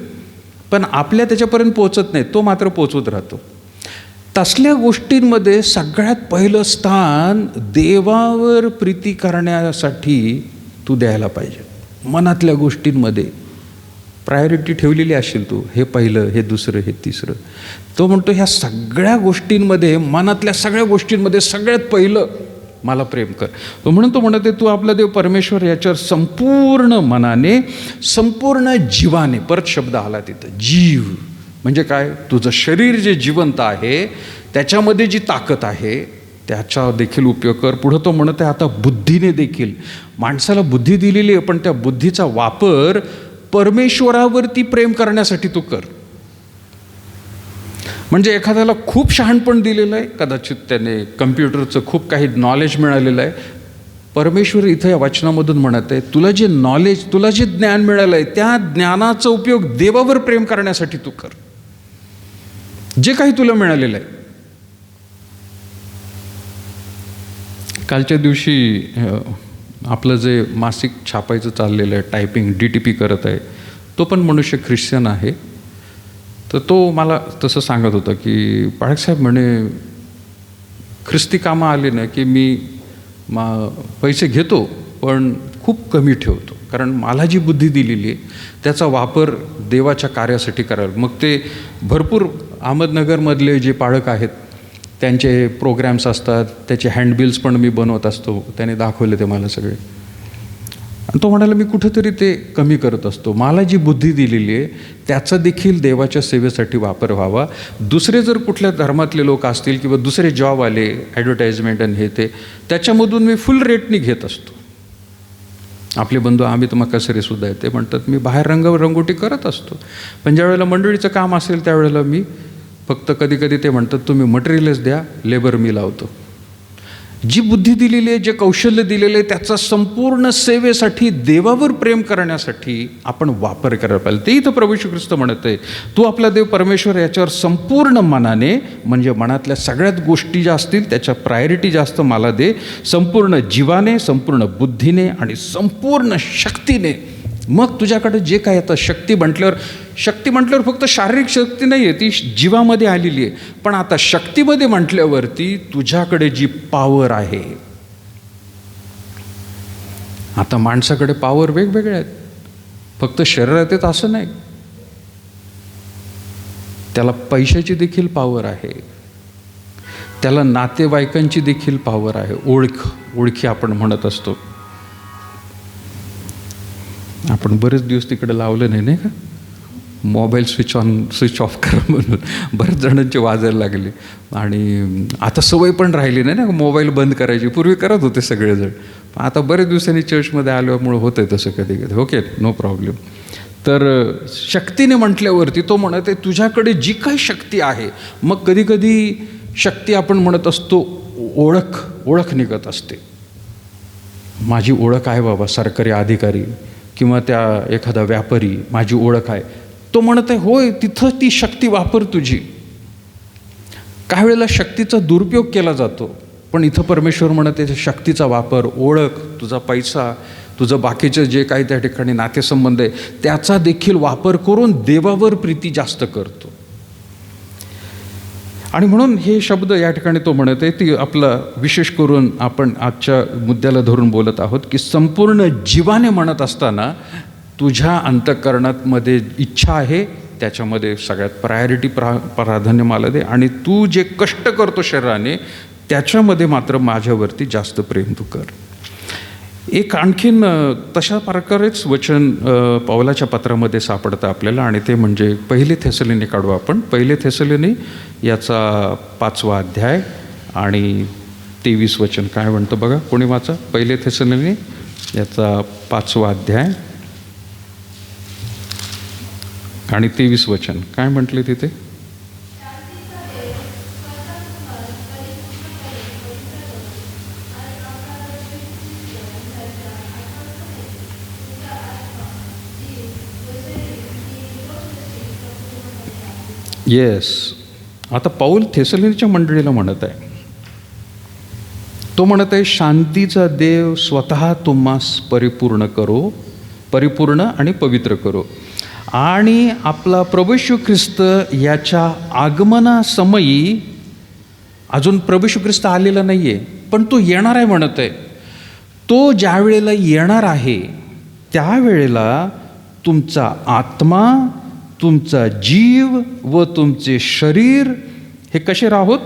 पण आपल्या त्याच्यापर्यंत पोहोचत नाही, तो मात्र पोहोचवत राहतो. तसल्या गोष्टींमध्ये सगळ्यात पहिलं स्थान देवावर प्रीती करण्यासाठी तू द्यायला पाहिजे. मनातल्या गोष्टींमध्ये प्रायोरिटी ठेवलेली असेल तू, हे पहिलं, हे दुसरं, हे तिसरं. तो म्हणतो ह्या सगळ्या गोष्टींमध्ये, मनातल्या सगळ्या गोष्टींमध्ये सगळ्यात पहिलं मला प्रेम कर. तो म्हणत आहे तू आपला देव परमेश्वर याच्यावर संपूर्ण मनाने, संपूर्ण जीवाने. परत शब्द आला तिथं, जीव म्हणजे काय? तुझं शरीर जे जिवंत आहे त्याच्यामध्ये जी ताकद आहे त्याचा देखील उपयोग कर. पुढं तो म्हणत आहे आता बुद्धीने देखील. माणसाला बुद्धी दिलेली आहे, पण त्या बुद्धीचा वापर परमेश्वरावरती प्रेम करण्यासाठी तू कर. म्हणजे एखाद्याला खूप शहाणपण दिलेलं आहे, कदाचित त्याने कम्प्युटरचं खूप काही नॉलेज मिळालेलं आहे. परमेश्वर इथं या वचनामधून म्हणत आहे तुला जे नॉलेज, तुला जे ज्ञान मिळालं आहे त्या ज्ञानाचा उपयोग देवावर प्रेम करण्यासाठी तू कर. जे काही तुला मिळालेलं आहे. कालच्या दिवशी आपलं जे मासिक छापायचं चाललेलं आहे, टायपिंग, DTP करत आहे, तो पण मनुष्य ख्रिश्चन आहे. तर तो मला तसं सांगत होता की पाळकसाहेब म्हणे ख्रिस्ती कामं आले ना की मी पैसे घेतो पण खूप कमी ठेवतो, कारण मला जी बुद्धी दिलेली आहे त्याचा वापर देवाच्या कार्यासाठी करायला. मग ते भरपूर अहमदनगरमधले जे पाळक आहेत त्यांचे प्रोग्रॅम्स असतात, त्याचे हँडबिल्स पण मी बनवत असतो. त्याने दाखवले ते मला सगळे. आणि तो म्हणाला मी कुठेतरी ते कमी करत असतो. मला जी बुद्धी दिलेली आहे त्याचा देखील देवाच्या सेवेसाठी वापर व्हावा. दुसरे जर कुठल्या धर्मातले लोक असतील किंवा दुसरे जॉब आले, ॲडव्हर्टाईजमेंट आणि हे ते, त्याच्यामधून मी फुल रेटनी घेत असतो. आपले बंधू अमित मकासरे सुद्धा आहेत, ते म्हणतात मी बाहेर रंगोटी करत असतो, पण ज्या वेळेला मंडळीचं काम असेल त्यावेळेला मी फक्त कधी ते म्हणतात तुम्ही मटेरियलच द्या, लेबर मी लावतो. जी बुद्धी दिलेली आहे, जे कौशल्य दिलेलं आहे त्याचा संपूर्ण सेवेसाठी, देवावर प्रेम करण्यासाठी आपण वापर करायला पाहिजे. ते इथं प्रभू श्री ख्रिस्त म्हणत आहे तू आपला देव परमेश्वर याच्यावर संपूर्ण मनाने, म्हणजे मनातल्या सगळ्यात गोष्टी ज्या असतील त्याच्या प्रायोरिटी जास्त मला दे, संपूर्ण जीवाने, संपूर्ण बुद्धीने आणि संपूर्ण शक्तीने. मग तुझ्याकडे जे काय आता शक्ती म्हटल्यावर फक्त शारीरिक शक्ती नाही आहे, ती जीवामध्ये आलेली आहे. पण आता शक्तीमध्ये म्हटल्यावरती तुझ्याकडे जी पॉवर आहे, आता माणसाकडे पॉवर वेगवेगळ्या आहेत, फक्त शरीरात येत असं नाही, त्याला पैशाची देखील पॉवर आहे, त्याला नातेवाईकांची देखील पॉवर आहे. ओळखी आपण म्हणत असतो. आपण बरेच दिवस तिकडे लावलं नाही का, मोबाईल स्विच ऑफ करा म्हणून बऱ्याच जणांचे वाजायला लागले. आणि आता सवय पण राहिली नाही ना मोबाईल बंद करायची. पूर्वी करत होते सगळेजण, आता बरेच दिवसांनी चर्चमध्ये आल्यामुळे होतं आहे तसं कधी कधी. Okay, no problem. तर शक्तीने म्हटल्यावरती तो म्हणत आहे तुझ्याकडे जी काही शक्ती आहे. मग कधी कधी शक्ती आपण म्हणत असतो ओळख निघत असते. माझी ओळख आहे बाबा सरकारी अधिकारी किंवा त्या एखादा व्यापारी, माझी ओळख आहे. तो म्हणत आहे होय, तिथं ती शक्ती वापर तुझी. काही वेळेला शक्तीचा दुरुपयोग केला जातो, पण इथं परमेश्वर म्हणत आहे शक्तीचा वापर, ओळख, तुझा पैसा, तुझं बाकीचं जे काही त्या ठिकाणी नातेसंबंध आहे त्याचा देखील वापर करून देवावर प्रीती जास्त करतो. आणि म्हणून हे शब्द या ठिकाणी तो म्हणत आहे, ती आपला विशेष करून आपण आजच्या मुद्द्याला धरून बोलत आहोत की संपूर्ण जीवाने म्हणत असताना तुझ्या अंतःकरणात मध्ये इच्छा आहे, त्याच्यामध्ये सगळ्यात प्राधान्य मला दे. आणि तू जे कष्ट करतो शरीराने त्याच्यामध्ये मात्र माझ्यावरती जास्त प्रेम तू कर. एक आणखीन तशा प्रकारेच वचन पौलाच्या पत्रामध्ये सापडतं आपल्याला, आणि ते म्हणजे 1 थेसलोनी काढू आपण. 1 थेसलोनी याचा 5वा अध्याय आणि 23 वचन काय म्हणतं बघा. कोणी वाचा 1 थेसलोनी याचा 5वा अध्याय आणि 23 वचन काय म्हटले तिथे. येस, आता पौल थेसलोनीच्या मंडळीला म्हणत आहे. तो म्हणत आहे शांतीचा देव स्वतः तुम्हास परिपूर्ण आणि पवित्र करो. आणि आपला प्रभू येशू ख्रिस्त याच्या आगमनासमयी, अजून प्रभू येशू ख्रिस्त आलेला नाही आहे पण तो येणार आहे म्हणत आहे. तो ज्या वेळेला येणार आहे त्यावेळेला तुमचा आत्मा, तुमचा जीव व तुमचे शरीर हे कसे राहोत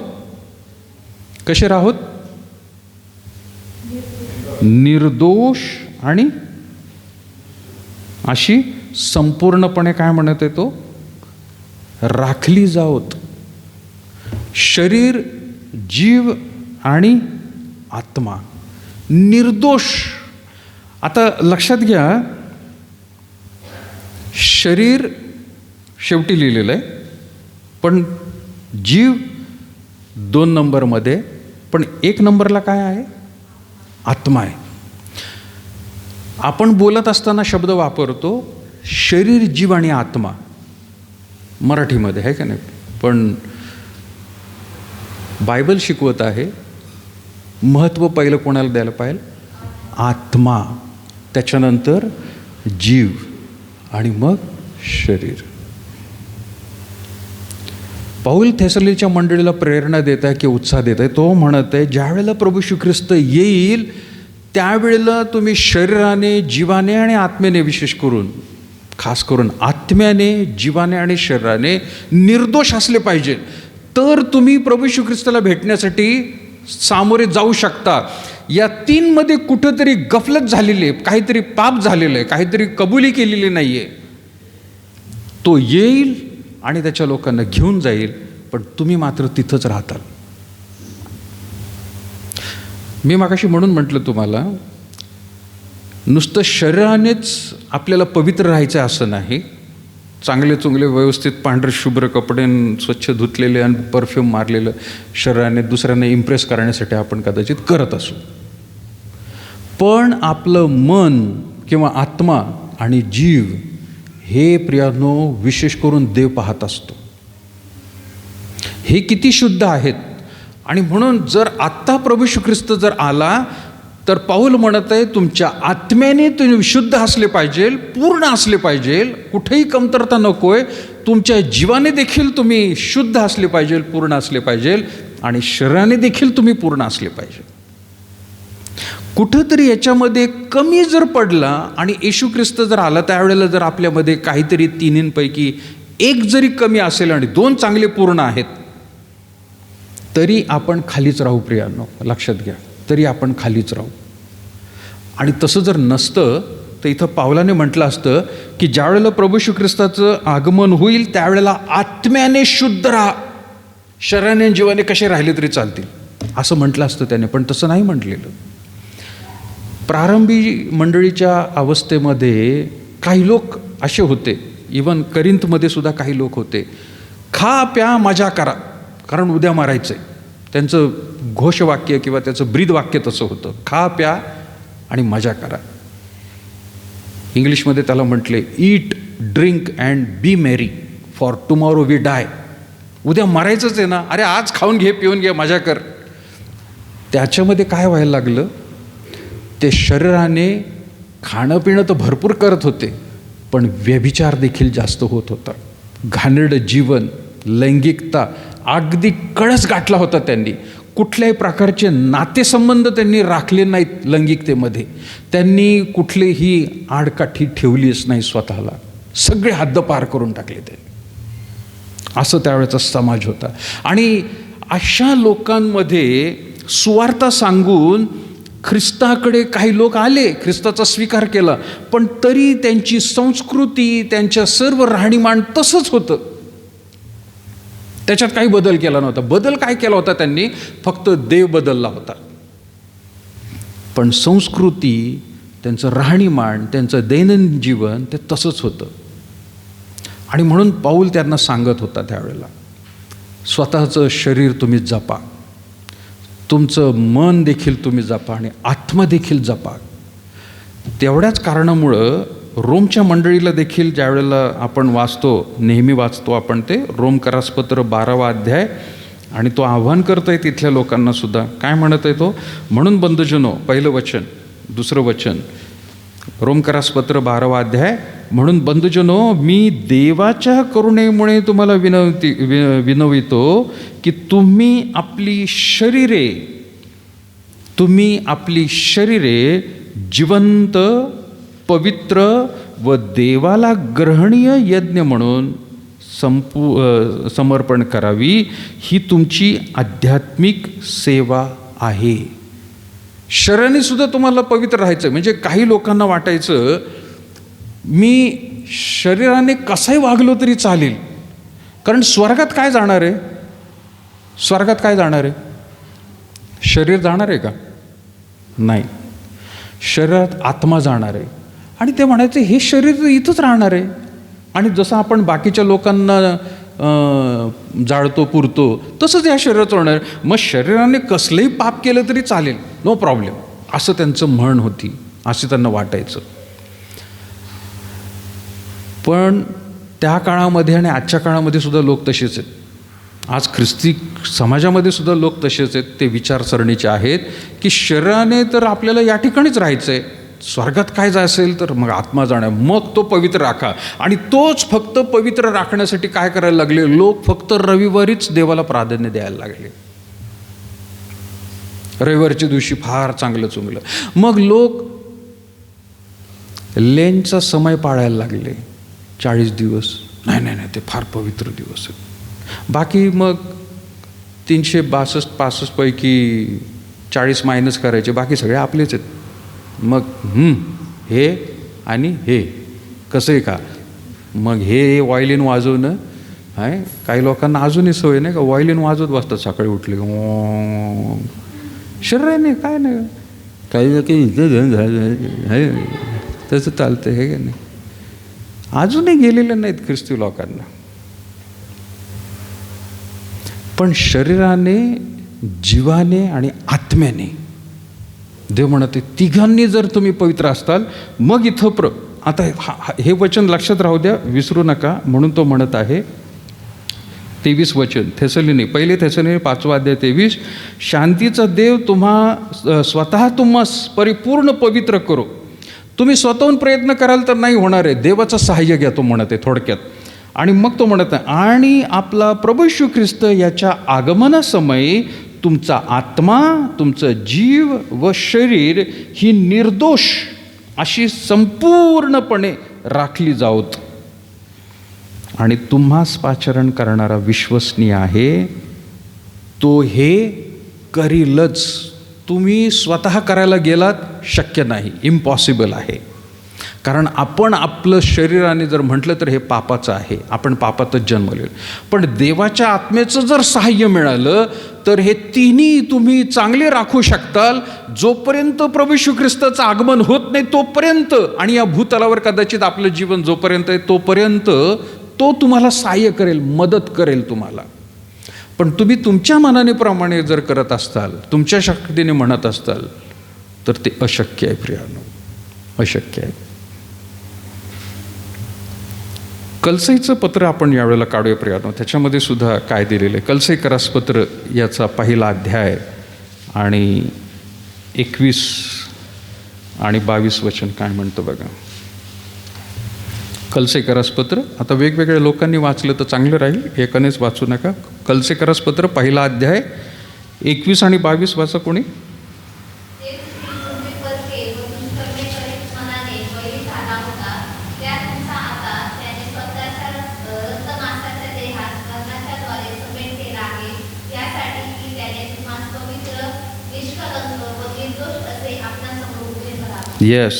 निर्दोष आणि अशी संपूर्णपणे काय म्हणत आहे तो राखली जावत. शरीर, जीव आणि आत्मा निर्दोष. आता लक्षात घ्या, शरीर शेवटी लिहिलेलं आहे, पण जीव 2 नंबरमध्ये, पण 1 नंबरला काय आहे आत्मा आहे. आपण बोलत असताना शब्द वापरतो शरीर, जीव आणि आत्मा मराठीमध्ये, आहे का नाही. पण बायबल शिकवत आहे महत्त्व पहिलं कोणाला द्यायला पाहिजे, आत्मा, त्याच्यानंतर जीव आणि मग शरीर. पौल थेसलोनीच्या मंडळीला प्रेरणा देत आहे की उत्साह देत आहे. तो म्हणत आहे ज्या वेळेला प्रभू येशू ख्रिस्त येईल त्यावेळेला तुम्ही शरीराने, जीवाने आणि आत्म्याने, विशेष करून खास करून आत्म्याने, जीवाने आणि शरीराने निर्दोष असले पाहिजे. तर तुम्ही प्रभू येशू ख्रिस्ताला भेटण्यासाठी सामोरे जाऊ शकता. या 3 मध्ये कुठंतरी गफलत झालेली आहे, काहीतरी पाप झालेलं आहे, काहीतरी कबुली केलेली नाही आहे. तो येईल आणि त्याच्या लोकांना घेऊन जाईल, पण तुम्ही मात्र तिथंच राहताल. मी मागाशी म्हणून म्हटलं तुम्हाला, नुसतं शरीरानेच आपल्याला पवित्र राहायचं असं नाही. चांगले चुंगले व्यवस्थित पांढरे शुभ्र कपडे, स्वच्छ धुतलेले आणि परफ्यूम मारलेलं शरीराने दुसऱ्यांना इम्प्रेस करण्यासाठी आपण कदाचित करत असू. पण आपलं मन किंवा आत्मा आणि जीव हे प्रियानो विशेष करून देव पाहत असतो, हे किती शुद्ध आहेत. आणि म्हणून जर आत्ता प्रभू येशू ख्रिस्त जर आला तर पौल म्हणत आहे तुमच्या आत्म्याने तुम्ही शुद्ध असले पाहिजे, पूर्ण असले पाहिजे, कुठेही कमतरता नकोय. तुमच्या जीवाने देखील तुम्ही शुद्ध असले पाहिजे, पूर्ण असले पाहिजे, आणि शरीराने देखील तुम्ही पूर्ण असले पाहिजे. कुठंतरी याच्यामध्ये कमी जर पडला आणि येशू ख्रिस्त जर आला त्यावेळेला जर आपल्यामध्ये काहीतरी 3पैकी 1 जरी कमी असेल आणि 2 चांगले पूर्ण आहेत, तरी आपण खालीच राहू प्रियांनो, लक्षात घ्या, तरी आपण खालीच राहू. आणि तसं जर नसतं तर इथं पावलाने म्हटलं असतं की ज्यावेळेला प्रभू श्री ख्रिस्ताचं आगमन होईल त्यावेळेला आत्म्याने शुद्ध राहा, शरीराने जीवाने कसे राहिले तरी चालतील, असं म्हटलं असतं त्याने. पण तसं नाही म्हटलेलं. प्रारंभी मंडळीच्या अवस्थेमध्ये काही लोक असे होते, इवन करिंथमध्ये सुद्धा काही लोक होते, खा प्या मजा करा, कारण उद्या मारायचं आहे. त्यांचं घोषवाक्य किंवा त्याचं ब्रीदवाक्य तसं होतं, खा प्या आणि मजा करा. इंग्लिशमध्ये त्याला म्हटले eat drink and be merry for tomorrow we die. उद्या मरायचंच आहे ना, अरे आज खाऊन घे, पिऊन घे, मजा कर. त्याच्यामध्ये काय व्हायला लागलं, ते शरीराने खाणं पिणं तर भरपूर करत होते, पण व्यभिचार देखील जास्त होत होता. घाणेरडं जीवन, लैंगिकता अगदी कळस गाठला होता त्यांनी. कुठल्याही प्रकारचे नातेसंबंध त्यांनी राखले नाहीत लैंगिकतेमध्ये. त्यांनी कुठलीही आडकाठी ठेवलीच नाही स्वतःला. सगळे हद्द पार करून टाकले त्यांनी. असं त्यावेळेचा समाज होता. आणि अशा लोकांमध्ये सुवार्ता सांगून ख्रिस्ताकडे काही लोक आले, ख्रिस्ताचा स्वीकार केला, पण तरी त्यांची संस्कृती, त्यांच्या सर्व राहणीमान तसंच होतं. त्याच्यात काही बदल केला नव्हता. बदल काय केला होता त्यांनी, फक्त देव बदलला होता, पण संस्कृती, त्यांचं राहणीमान, त्यांचं दैनंदिन जीवन ते तसंच होतं. आणि म्हणून पाऊल त्यांना सांगत होता त्यावेळेला, स्वतःचं शरीर तुम्ही जपा, तुमचं मन देखील तुम्ही जपा आणि आत्मा देखील जपा. तेवढ्याच कारणामुळं रोमच्या मंडळीला देखील ज्या वेळेला आपण वाचतो, नेहमी वाचतो आपण ते रोमकरासपत्र 12वा अध्याय, आणि तो आव्हान करत आहे तिथल्या लोकांना सुद्धा. काय म्हणत आहे तो, म्हणून बंधुजनो, पहिलं वचन, दुसरं वचन, रोमकरासपत्र 12वा अध्याय, म्हणून बंधुजनो मी देवाच्या करुणेमुळे तुम्हाला विनवितो की तुम्ही आपली शरीरे जिवंत, पवित्र व देवाला ग्रहणीय यज्ञ म्हणून समर्पण करावी, ही तुमची आध्यात्मिक सेवा आहे. शरीराने सुद्धा तुम्हाला पवित्र राहायचं. म्हणजे काही लोकांना वाटायचं मी शरीराने कसंही वागलो तरी चालेल, कारण स्वर्गात काय जाणार आहे, स्वर्गात काय जाणार आहे, शरीर जाणार आहे का, नाही, शरीरात आत्मा जाणार आहे. आणि ते म्हणायचे हे शरीर इथंच राहणार आहे. आणि जसं आपण बाकीच्या लोकांना जाळतो पुरतो तसंच या शरीराचं होणार. मग शरीराने कसलंही पाप केलं तरी चालेल, नो प्रॉब्लेम, असं त्यांचं म्हण होती, असं त्यांना वाटायचं. पण त्या काळामध्ये आणि आजच्या काळामध्ये सुद्धा लोक तसेच आहेत. आज ख्रिस्ती समाजामध्ये सुद्धा लोक तसेच आहेत. ते विचारसरणीचे आहेत की शरीराने तर आपल्याला या ठिकाणीच राहायचं आहे, स्वर्गात काय जाय असेल तर मग आत्मा जाणार, मग तो पवित्र राखा. आणि तोच फक्त पवित्र राखण्यासाठी काय करायला लागले लोक, फक्त रविवारीच देवाला प्राधान्य द्यायला लागले. रविवारच्या दिवशी फार चांगलं चुंगलं. मग लोक लेनचा समय पाळायला लागले. 40 दिवस नाही, ते फार पवित्र दिवस आहेत. बाकी मग 362-65 पैकी 40 मायनस करायचे, बाकी सगळे आपलेच आहेत. मग हे आणि हे कसं आहे का, मग हे व्हायोलिन वाजवणं आहे. काही लोकांना अजूनही सवय नाही का, व्हायोलिन वाजवत बसतात सकाळी उठले, शरीर नाही काय नाही, काही ना काही तसं चालतं हे का नाही. अजूनही गेलेले नाहीत ख्रिस्ती लोकांना. पण शरीराने, जीवाने आणि आत्म्याने देव म्हणते तिघांनी जर तुम्ही पवित्र असताल मग इथं आता हे वचन लक्षात राहू द्या, विसरू नका. म्हणून तो म्हणत आहे 23 वचन, पहिले थेसलोनी 5वा अध्याय 23, शांतीचा देव स्वतः तुम्हास परिपूर्ण पवित्र करो. तुम्ही स्वतःहून प्रयत्न कराल तर नाही होणार आहे, देवाचं सहाय्य घ्या, तो म्हणत आहे थोडक्यात. आणि मग तो म्हणत आहे आणि आपला प्रभू येशू ख्रिस्त याच्या आगमनासमयी तुमचा आत्मा, तुमचं जीव व शरीर ही निर्दोष अशी संपूर्णपणे राखली जावोत. आणि तुम्हास पाचारण करणारा विश्वसनीय आहे, तो हे करीलच. तुम्ही स्वतः करायला गेलात शक्य नाही, इम्पॉसिबल आहे. कारण आपण आपलं शरीराने जर म्हटलं तर हे पापाचं आहे, आपण पापातच जन्मलेलं. पण देवाच्या आत्म्याचं जर सहाय्य मिळालं तर हे तिन्ही तुम्ही चांगले राखू शकताल जोपर्यंत प्रभू येशू ख्रिस्ताचं आगमन होत नाही तोपर्यंत. आणि या भूतलावर कदाचित आपलं जीवन जोपर्यंत आहे तोपर्यंत तो तुम्हाला सहाय्य करेल, मदत करेल तुम्हाला. पण तुम्ही तुमच्या मनाने प्रमाणे जर करत असताल, तुमच्या शक्तीने म्हणत असताल तर ते अशक्य आहे प्रियानो, अशक्य आहे. कलसीचं पत्र आपण यावेळेला काढूया प्रियानो. त्याच्यामध्ये सुद्धा काय दिलेलं आहे. कलसी करासपत्र याचा पहिला अध्याय आणि 21 आणि 22 वचन काय म्हणतं बघा. कलसी करासपत्र आता वेगवेगळ्या लोकांनी वाचलं तर चांगलं राहील, एकानेच वाचू नका. कलसी करासपत्र पहिला अध्याय 21 आणि 22 वाचा कोणी. येस,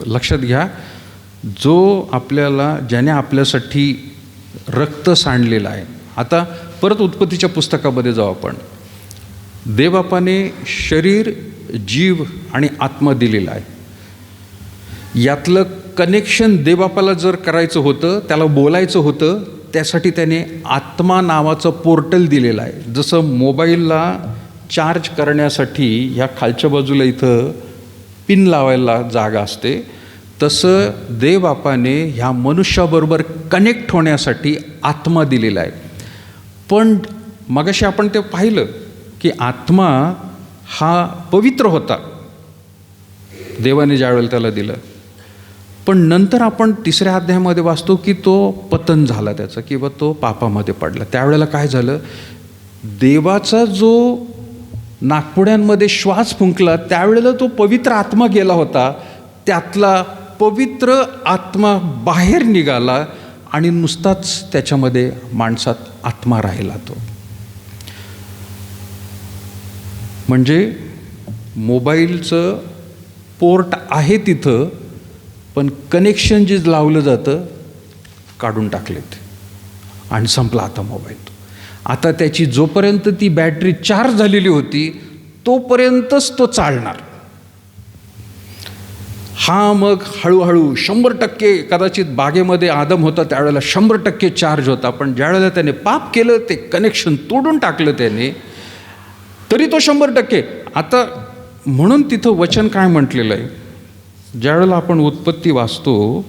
लक्षात घ्या. जो आपल्याला, ज्याने आपल्यासाठी रक्त सांडलेलं आहे. आता परत उत्पत्तीच्या पुस्तकामध्ये जाऊ आपण. देवबापाने शरीर, जीव आणि आत्मा दिलेला आहे. यातलं कनेक्शन देवबापाला जर करायचं होतं, त्याला बोलायचं होतं, त्यासाठी त्याने आत्मा नावाचं पोर्टल दिलेलं आहे. जसं मोबाईलला चार्ज करण्यासाठी ह्या खालच्या बाजूला इथं पिन लावायला जागा असते, तसं देवबापाने ह्या मनुष्याबरोबर कनेक्ट होण्यासाठी आत्मा दिलेला आहे. पण मगाशी आपण ते पाहिलं की आत्मा हा पवित्र होता देवाने ज्यावेळेला त्याला दिलं. पण नंतर आपण 3ऱ्या अध्यायामध्ये वाचतो की तो पतन झाला त्याचा, किंवा तो पापामध्ये पडला. त्यावेळेला काय झालं, देवाचा जो नाकपुड्यांमध्ये श्वास फुंकला त्यावेळेला तो पवित्र आत्मा गेला होता. त्यातला पवित्र आत्मा बाहेर निघाला आणि नुसताच त्याच्यामध्ये माणसात आत्मा राहिला. तो म्हणजे मोबाईलचं पोर्ट आहे तिथं, पण कनेक्शन जे लावलं जातं काढून टाकलेत आणि संपला आता मोबाईल. आता त्याची जोपर्यंत ती बॅटरी चार्ज झालेली होती तोपर्यंतच तो चालणार. हा मग हळूहळू 100%, कदाचित बागेमध्ये आदम होता त्यावेळेला 100% चार्ज होता. पण ज्यावेळेला त्याने पाप केलं, ते कनेक्शन तोडून टाकलं त्याने, तरी तो 100%. आता म्हणून तिथं वचन काय म्हटलेलं आहे, ज्यावेळेला आपण उत्पत्ती वाचतो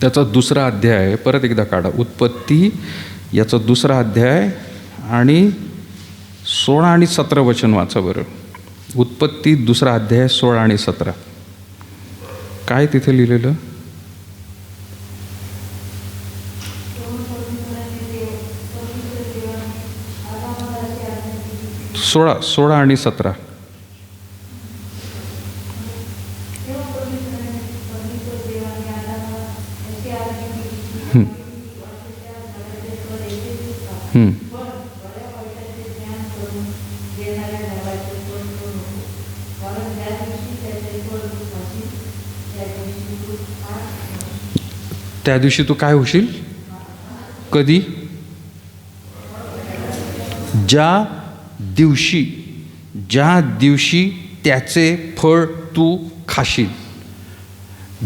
त्याचा 2रा अध्याय, परत एकदा काढा, उत्पत्ती याचा 2रा अध्याय आणि 16 आणि 17 वचन वाचा बरं. उत्पत्ती 2रा अध्याय 16 आणि 17 काय तिथे लिहिलेलं. 16 आणि 17. त्या दिवशी तू काय होशील. कधी. ज्या दिवशी त्याचे फळ तू खाशील.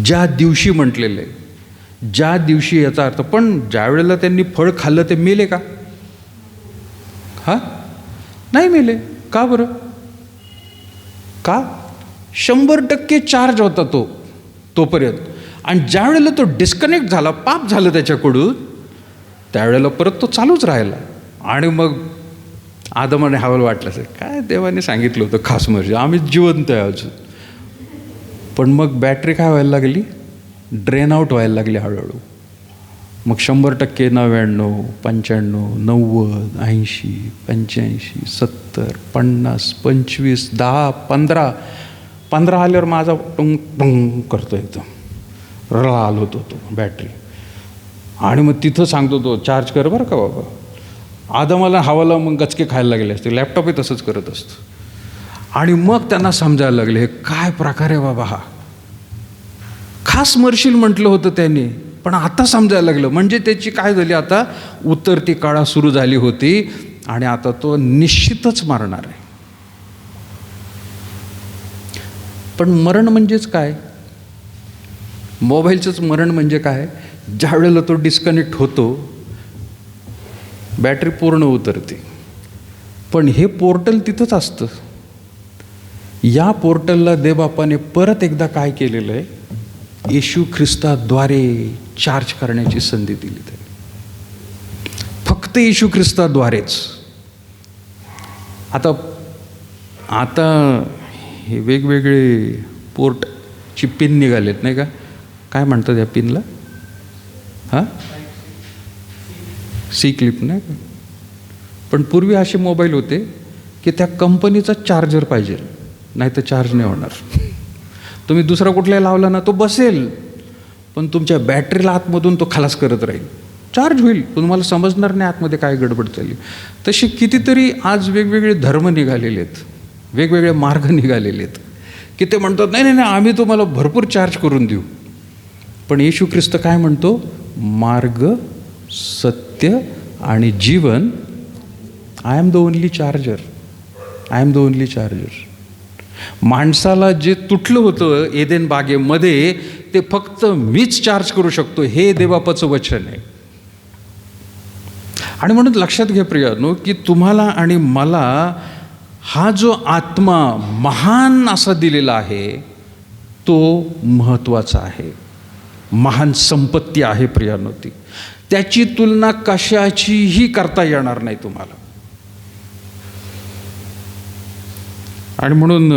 ज्या दिवशी म्हटलेलं आहे, ज्या दिवशी याचा अर्थ. पण ज्या वेळेला त्यांनी फळ खाल्लं ते मेले का. नाही मेले. का बरं. का. 100% चार्ज होता तोपर्यंत. आणि ज्या वेळेला तो डिस्कनेक्ट झाला, पाप झालं त्याच्याकडून, त्यावेळेला परत तो चालूच राहिला. आणि मग आदमाने हवाल वाटलं असेल, काय देवाने सांगितलं होतं खास म्हणजे, आम्ही जिवंत आहे अजून. पण मग बॅटरी काय व्हायला लागली, ड्रेन आउट व्हायला लागली हळूहळू. मग 100%, 99, 95, 90, 80, 85, 70, 50, 25, 10, 15 आल्यावर माझा टुंग टुंग करतो एकदम. रळाल होतो तो बॅटरी. आणि मग तिथं सांगतो तो चार्ज कर बरं का बाबा. आदमाला हवाला मग गचके खायला लागले असते. लॅपटॉपही तसंच करत असतं. आणि मग त्यांना समजायला लागले, हे काय प्रकार आहे बाबा हा. खास मरशील म्हटलं होतं त्यांनी, पण आता समजायला लागलं. म्हणजे त्याची काय झाली, आता उतरती काळा सुरू झाली होती आणि आता तो निश्चितच मारणार आहे. पण मरण म्हणजेच काय? मोबाईलचंच मरण म्हणजे काय? ज्या वेळेला तो डिस्कनेक्ट होतो, बॅटरी पूर्ण उतरते. पण हे पोर्टल तिथंच असतं. या पोर्टलला देवबापाने परत एकदा काय केलेलं आहे, येशू ख्रिस्ताद्वारे चार्ज करण्याची संधी दिली. फक्त येशू ख्रिस्ताद्वारेच. आता हे वेगवेगळे पोर्टची पिन निघालेत नाही का? काय म्हणतात या पिनला? हां, सी क्लिप नाही का? पण पूर्वी असे मोबाईल होते की त्या कंपनीचा चार्जर पाहिजे, नाही तर चार्ज नाही होणार. तुम्ही दुसरा कुठलाही लावला ना, तो बसेल, पण तुमच्या बॅटरीला आतमधून तो खलास करत राहील. चार्ज होईल, तुम्हाला समजणार नाही आतमध्ये काय गडबड चालली. तसे कितीतरी आज वेगवेगळे धर्म निघालेले आहेत, वेगवेगळे मार्ग निघालेले आहेत की ते म्हणतात नाही नाही नाही, आम्ही तुम्हाला भरपूर चार्ज करून देऊ. पण येशू ख्रिस्त काय म्हणतो? मार्ग, सत्य आणि जीवन. I am the only charger. I am the only charger. माणसाला जे तुटलं होतं एदेन बागेमध्ये, ते फक्त मीच चार्ज करू शकतो, हे देवबापाचं वचन आहे. आणि म्हणून लक्षात घ्या प्रियानो, की तुम्हाला आणि मला हा जो आत्मा महान असा दिलेला आहे, तो महत्त्वाचा आहे, महान संपत्ती आहे प्रियानो. ती त्याची तुलना कशाचीही करता येणार नाही तुम्हाला. आणि म्हणून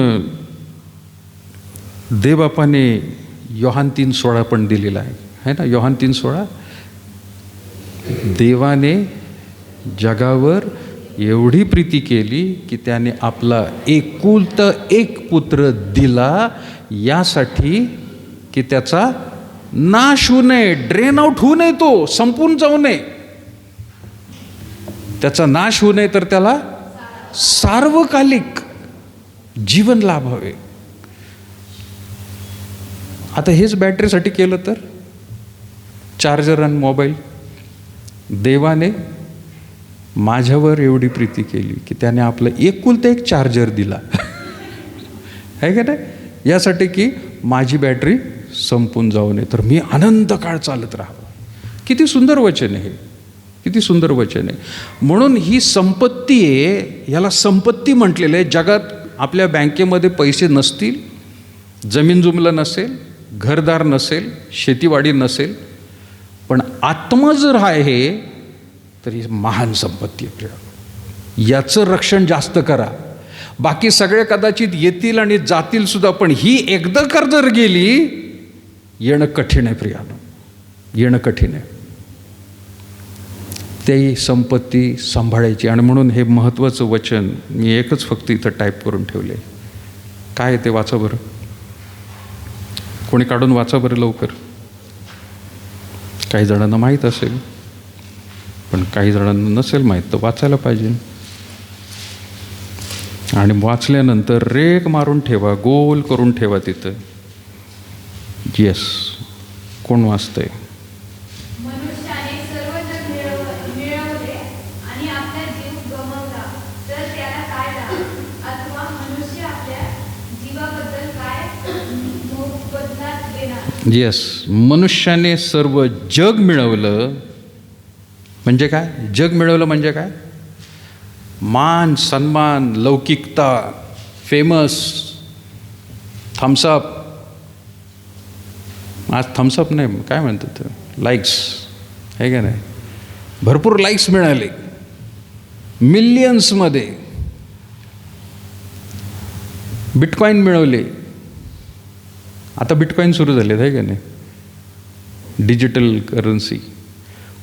देवबापाने योहान 3:16 पण दिलेला आहे ना. योहान 3:16, देवाने जगावर एवढी प्रीती केली की त्याने आपला एकुलता एक पुत्र दिला, यासाठी की त्याचा नाश होऊ नये, ड्रेन आउट होऊ नये, तो संपून जाऊ नये. त्याचा नाश होऊ नये, तर त्याला सार्वकालिक जीवन लाभावे. आता हेच बॅटरीसाठी केलं तर, चार्जर आणि मोबाईल. देवाने माझ्यावर एवढी प्रीती केली की त्याने आपलं एकुलता एक चार्जर दिला आहे का नाही, यासाठी की माझी बॅटरी संपून जाऊ नये, तर मी अनंत काळ चालत राहावं. किती सुंदर वचन आहे, किती सुंदर वचन आहे. म्हणून ही संपत्ती आहे, याला संपत्ती म्हटलेलं आहे. जगात आपल्या बँकेमध्ये पैसे नसतील, जमीन जुमलं नसेल, घरदार नसेल, शेतीवाडी नसेल, पण आत्मा जर आहे तर ही महान संपत्ती आहे. याचं रक्षण जास्त करा. बाकी सगळे कदाचित येतील आणि जातील सुद्धा, पण ही एकदा कर जर गेली, येणं कठीण आहे प्रियानो, येणं कठीण आहे. ती संपत्ती सांभाळायची. आणि म्हणून हे महत्त्वाचं वचन मी एकच फक्त इथं टाईप करून ठेवले. काय ते वाचा बरं, कोणी काढून वाचा बरं लवकर. काही जणांना माहीत असेल, पण काही जणांना नसेल माहीत, तर वाचायला पाहिजे. आणि वाचल्यानंतर रेक मारून ठेवा, गोल करून ठेवा तिथं. येस, कोण वाचतंय? मनुष्याने सर्व जग मिळवले आणि आपला जीव गमावला तर त्याला काय लाभ? अथवा मनुष्य आपल्या जीवाबद्दल काय मोबदला देणार? येस, मनुष्याने सर्व जग मिळवलं म्हणजे काय? जग मिळवलं म्हणजे काय? मान, सन्मान, लौकिकता, फेमस, थम्सअप. आज थम्सअप नाही, काय म्हणतात, लाईक्स आहे का नाही? भरपूर लाईक्स मिळाले मिलियन्समध्ये. बिटकॉईन मिळवले. आता बिटकॉईन सुरू झाले आहे का नाही, डिजिटल करन्सी.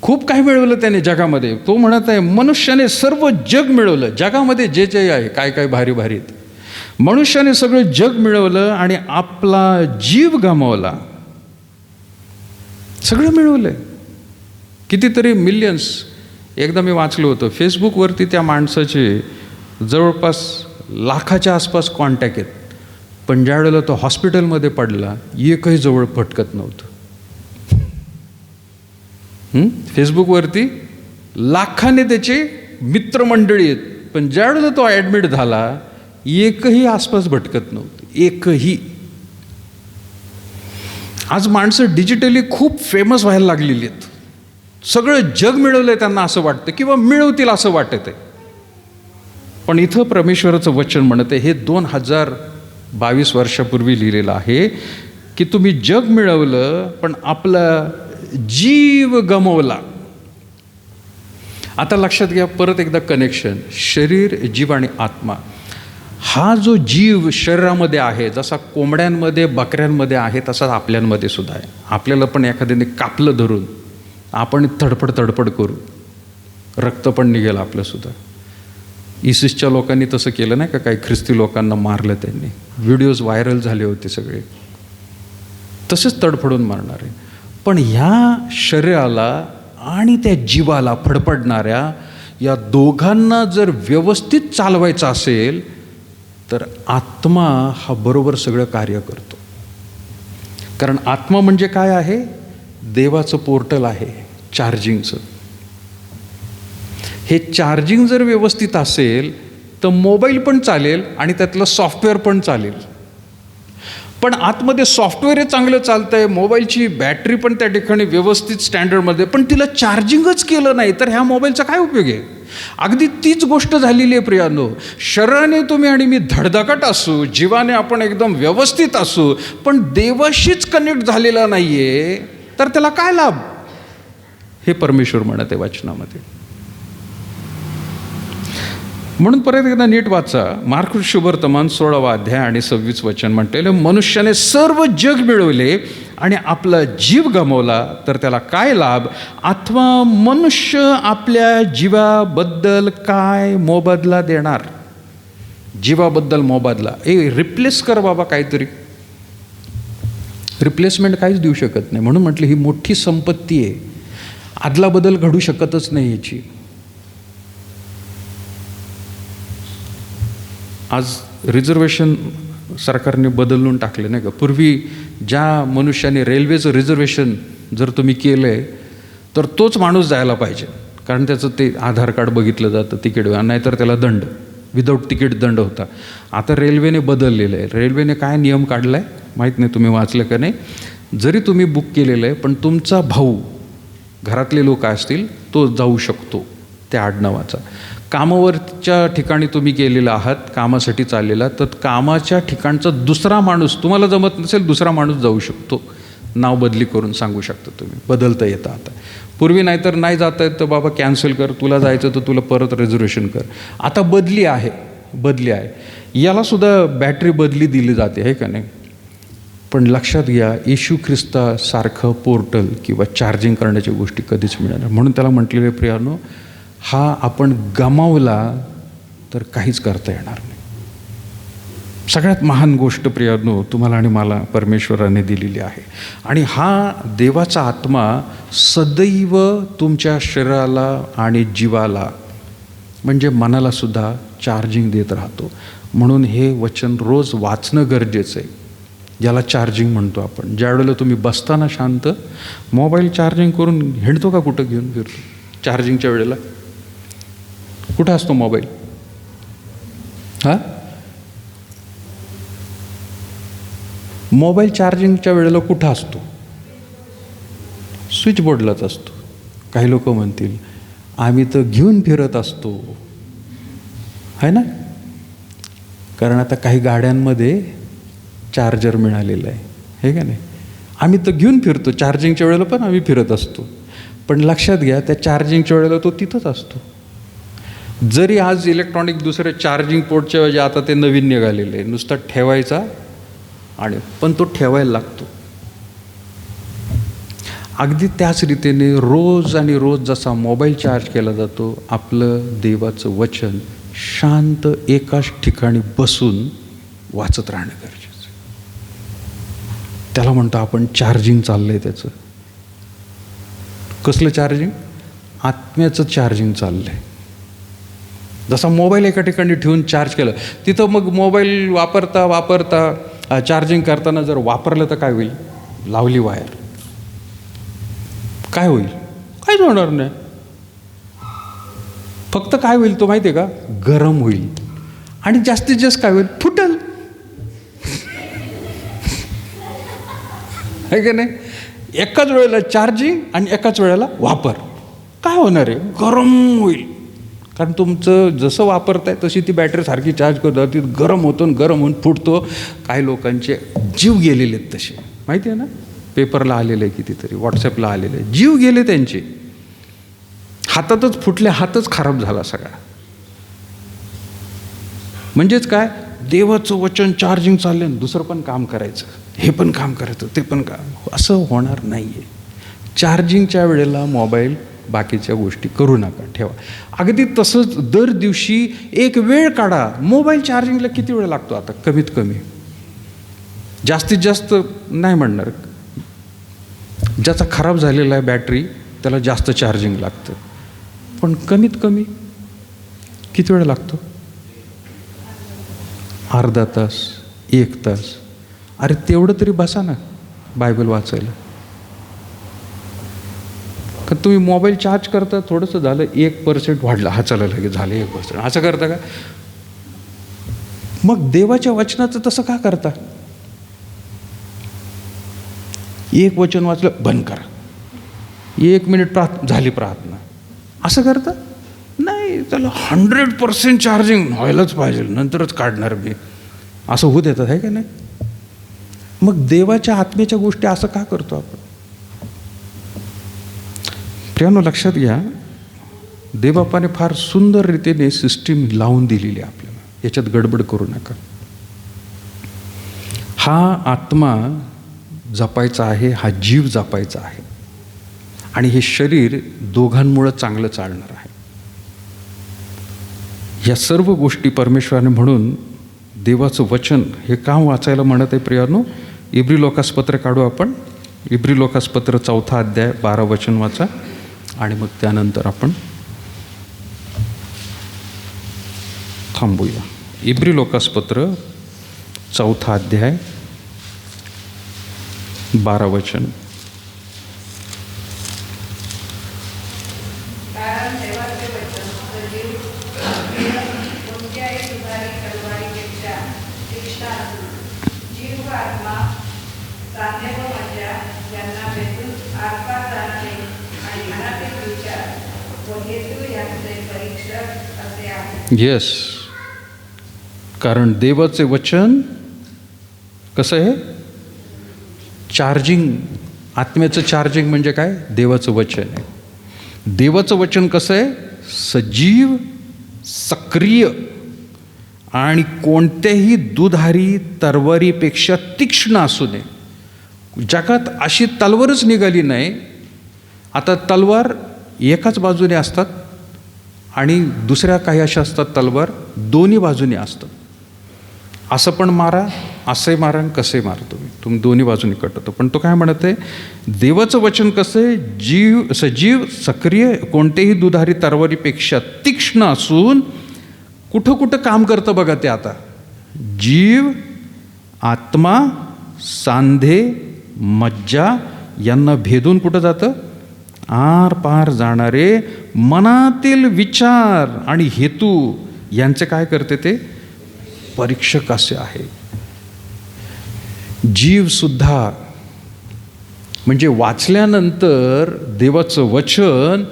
खूप काही मिळवलं त्याने जगामध्ये. तो म्हणत आहे मनुष्याने सर्व जग मिळवलं. जगामध्ये जे जे आहे काय काय भारी भारी आहेत, मनुष्याने सगळं जग मिळवलं आणि आपला जीव गमावला. सगळं मिळवलंय, कितीतरी मिलियन्स. एकदा मी वाचलं होतं, फेसबुकवरती त्या माणसाचे जवळपास लाखाच्या आसपास कॉन्टॅक्ट आहेत, पण ज्या वेळेला तो हॉस्पिटलमध्ये पडला एकही जवळ फटकत नव्हतं. फेसबुकवरती लाखाने त्याचे मित्रमंडळी आहेत, पण ज्या वेळेला तो ॲडमिट झाला एकही आसपास भटकत नव्हतं, एकही. आज माणसं डिजिटली खूप फेमस व्हायला लागलेली आहेत. सगळं जग मिळवलं आहे त्यांना असं वाटतं, किंवा मिळवतील असं वाटत आहे. पण इथं परमेश्वराचं वचन म्हणत आहे, हे 2022 वर्षापूर्वी लिहिलेलं आहे की तुम्ही जग मिळवलं पण आपला जीव गमवला. आता लक्षात घ्या परत एकदा कनेक्शन, शरीर, जीव आणि आत्मा. हा जो जीव शरीरामध्ये आहे, जसा कोंबड्यांमध्ये बकऱ्यांमध्ये आहे तसाच आपल्यांमध्ये सुद्धा आहे. आपल्याला पण एखाद्याने कापलं धरून आपण तडफड करू, रक्त पण निघेल आपलंसुद्धा. इसिसच्या लोकांनी तसं केलं नाही का, काही ख्रिस्ती लोकांना मारलं त्यांनी, व्हिडिओज व्हायरल झाले होते सगळे. तसेच तडफडून मारणार आहे. पण ह्या शरीराला आणि त्या जीवाला फडफडणाऱ्या या दोघांना जर व्यवस्थित चालवायचं असेल तर आत्मा हा बरोबर सगळं कार्य करतो. कारण आत्मा म्हणजे काय आहे? देवाचं पोर्टल आहे, चार्जिंगचं. हे चार्जिंग जर व्यवस्थित असेल तर मोबाईल पण चालेल आणि त्यातलं सॉफ्टवेअर पण चालेल. पण आतमध्ये सॉफ्टवेअर चांगलं चालतंय, मोबाईलची बॅटरी पण त्या ठिकाणी व्यवस्थित स्टँडर्डमध्ये, पण तिला चार्जिंगच केलं नाही तर ह्या मोबाईलचा काय उपयोग आहे? अगदी तीच गोष्ट झालेली आहे प्रियानो. शरीराने तुम्ही आणि मी धडधाकट असू, जीवाने आपण एकदम व्यवस्थित असू, पण देवाशीच कनेक्ट झालेला नाही आहे तर त्याला काय लाभ? हे परमेश्वर म्हणत आहे वचनामध्ये. म्हणून परत एकदा नीट वाचा, मार्क शुभवर्तमान 16वा अध्याय आणि 26 वचन म्हणते, मनुष्याने सर्व जग मिळवले आणि आपला जीव गमावला तर त्याला काय लाभ? अथवा मनुष्य आपल्या जीवाबद्दल काय मोबदला देणार? जीवाबद्दल मोबदला, रिप्लेस कर बाबा काहीतरी. रिप्लेसमेंट काहीच देऊ शकत नाही. म्हणून म्हटलं ही मोठी संपत्ती आहे, आदला बदल घडू शकतच नाही याची. आज रिझर्वेशन सरकारने बदलून टाकले नाही का. पूर्वी ज्या मनुष्याने रेल्वेचं रिझर्वेशन जर तुम्ही केलं आहे तर तोच माणूस जायला पाहिजे, कारण त्याचं ते आधार कार्ड बघितलं जातं, तिकीट, नाहीतर त्याला दंड, विदाऊट तिकीट दंड होता. आता रेल्वेने बदललेलं आहे. रेल्वेने काय नियम काढला आहे माहीत नाही, तुम्ही वाचलं का नाही. जरी तुम्ही बुक केलेलं आहे पण तुमचा भाऊ, घरातले लोक असतील, तो जाऊ शकतो त्या आडनावाचा. कामावरच्या ठिकाणी तुम्ही गेलेला आहात, कामासाठी चाललेला, तर कामाच्या ठिकाणचा दुसरा माणूस, तुम्हाला जमत नसेल दुसरा माणूस जाऊ शकतो. नाव बदली करून सांगू शकता तुम्ही, बदलता येतं आता. पूर्वी नाहीतर नाही जाता येत तर बाबा कॅन्सल कर, तुला जायचं तर तुला परत रिझर्वेशन कर. आता बदली आहे. यालासुद्धा बॅटरी बदली दिली जाते, आहे का नाही. पण लक्षात घ्या, येशू ख्रिस्तासारखं पोर्टल किंवा चार्जिंग करण्याच्या गोष्टी कधीच मिळणार. म्हणून त्याला म्हटलेलं प्रियानो, हा आपण गमावला तर काहीच करता येणार नाही. सगळ्यात महान गोष्ट प्रियानो तुम्हाला आणि मला परमेश्वराने दिलेली आहे. आणि हा देवाचा आत्मा सदैव तुमच्या शरीराला आणि जीवाला म्हणजे मनाला सुद्धा चार्जिंग देत राहतो. म्हणून हे वचन रोज वाचणं गरजेचं आहे. ज्याला चार्जिंग म्हणतो आपण. ज्या वेळेला तुम्ही बसताना शांत, मोबाईल चार्जिंग करून हिंडतो का कुठं घेऊन फिरतो? चार्जिंगच्या वेळेला कुठं असतो मोबाईल? मोबाईल चार्जिंगच्या वेळेला कुठं असतो? स्विचबोर्डलाच असतो. काही लोक म्हणतील आम्ही तर घेऊन फिरत असतो, आहे ना. कारण आता काही गाड्यांमध्ये चार्जर मिळालेलं आहे, हे का नाही. आम्ही तर घेऊन फिरतो, चार्जिंगच्या वेळेला पण आम्ही फिरत असतो. पण लक्षात घ्या, त्या चार्जिंगच्या वेळेला तो तिथंच असतो. जरी आज इलेक्ट्रॉनिक दुसरे चार्जिंग पोर्टच्या ऐवजी आता ते नवीन निघालेले, नुसता ठेवायचा आणि पण तो ठेवायला लागतो. अगदी त्याच रीतीने रोज आणि रोज जसा मोबाईल चार्ज केला जातो, आपलं देवाचं वचन शांत एकाच ठिकाणी बसून वाचत राहणं गरजेचं. त्याला म्हणतो आपण चार्जिंग चाललंय त्याचं. कसलं चार्जिंग? आत्म्याचं चार्जिंग चाललं आहे. जसा मोबाईल एका ठिकाणी ठेवून चार्ज केलं, तिथं मग मोबाईल वापरता चार्जिंग करताना जर वापरलं तर काय होईल? लावली वायर, काय होईल? काहीच होणार नाही. फक्त काय होईल तो माहिती आहे का? गरम होईल. आणि जास्तीत जास्त काय होईल? फुटल. आहे की नाही? एकाच वेळेला चार्जिंग आणि एकाच वेळेला वापर. काय होणार आहे? गरम होईल. कारण तुमचं जसं वापरताय तशी ती बॅटरी सारखी चार्ज करत ती गरम होतो आणि गरम होऊन फुटतो. काही लोकांचे जीव गेलेले आहेत तसे, माहिती आहे ना? पेपरला आलेलं आहे कितीतरी, व्हॉट्सॲपला आलेलं आहे. जीव गेले त्यांचे. हातातच फुटले, हातच खराब झाला सगळा. म्हणजेच काय? देवाचं वचन चार्जिंग चाललं, दुसरं पण काम करायचं, हे पण काम करायचं, ते पण काम. असं होणार नाही आहे. चार्जिंगच्या वेळेला मोबाईल बाकीच्या गोष्टी करू नका, ठेवा. अगदी तसंच दर दिवशी एक वेळ काढा. मोबाईल चार्जिंगला किती वेळ लागतो आता? कमीत कमी, जास्तीत जास्त नाही म्हणणार, ज्याचा खराब झालेला आहे बॅटरी त्याला जास्त चार्जिंग लागतं. पण कमीत कमी किती वेळ लागतो? अर्धा तास, 1 तास. अरे तेवढं तरी बसा ना बायबल वाचायला. का तुम्ही मोबाईल चार्ज करता, थोडंसं झालं 1% वाढलं, हा चला लगेच झालं 1%, असं करता का? मग देवाच्या वचनाचं तसं का करता? एक वचन वाचलं, बंद करा, 1 मिनिट झाली प्रार्थना, असं करता? नाही, त्याला 100% चार्जिंग व्हायलाच पाहिजे, नंतरच काढणार मी, असं होत येतात, आहे का नाही? मग देवाच्या आत्म्याच्या गोष्टी असं का करतो आपण? प्रियानो, लक्षात घ्या, देवबापाने फार सुंदर रीतीने सिस्टीम लावून दिलेली आहे आपल्याला. याच्यात गडबड करू नका. हा आत्मा जपायचा आहे, हा जीव जपायचा आहे, आणि हे शरीर दोघांमुळं चांगलं चालणार आहे. या सर्व गोष्टी परमेश्वराने, म्हणून देवाचं वचन हे काम वाचायला म्हणत आहे. प्रियानो, इब्री लोकासपत्र काढू आपण. इब्री लोकासपत्र 4 अध्याय 12 वचन वाचा, आणि मग त्यानंतर आपण थांबूया. इब्री लोकासपत्र 4 अध्याय 12 वचन. येस, कारण देवाचे वचन कसं आहे? चार्जिंग. आत्म्याचं चार्जिंग म्हणजे काय? देवाचं वचन आहे. देवाचं वचन कसं आहे? सजीव, सक्रिय आणि कोणत्याही दुधारी तलवारीपेक्षा तीक्ष्ण असू नये. जगात अशी तलवारच निघाली नाही. आता तलवार एकाच बाजूने असतात आणि दुसऱ्या काही अशा असतात तलवार दोन्ही बाजूने असतात. असं पण मारा, असंही मारा, आणि कसंही मारा तुम्ही दोन्ही बाजूने कट होतो. पण तो काय म्हणत आहे? देवाचं वचन कसं आहे? सजीव, सक्रिय, कोणतेही दुधारी तलवारीपेक्षा तीक्ष्ण असून कुठं कुठं काम करतं बघा ते. आता जीव, आत्मा, सांधे, मज्जा यांना भेदून कुठं जातं? आर पार जाणारे मनातील विचार आणि हेतू यांचे काय करते? ते परीक्षक असे आहे. जीव सुद्धा, म्हणजे वाचल्यानंतर देवाचं वचन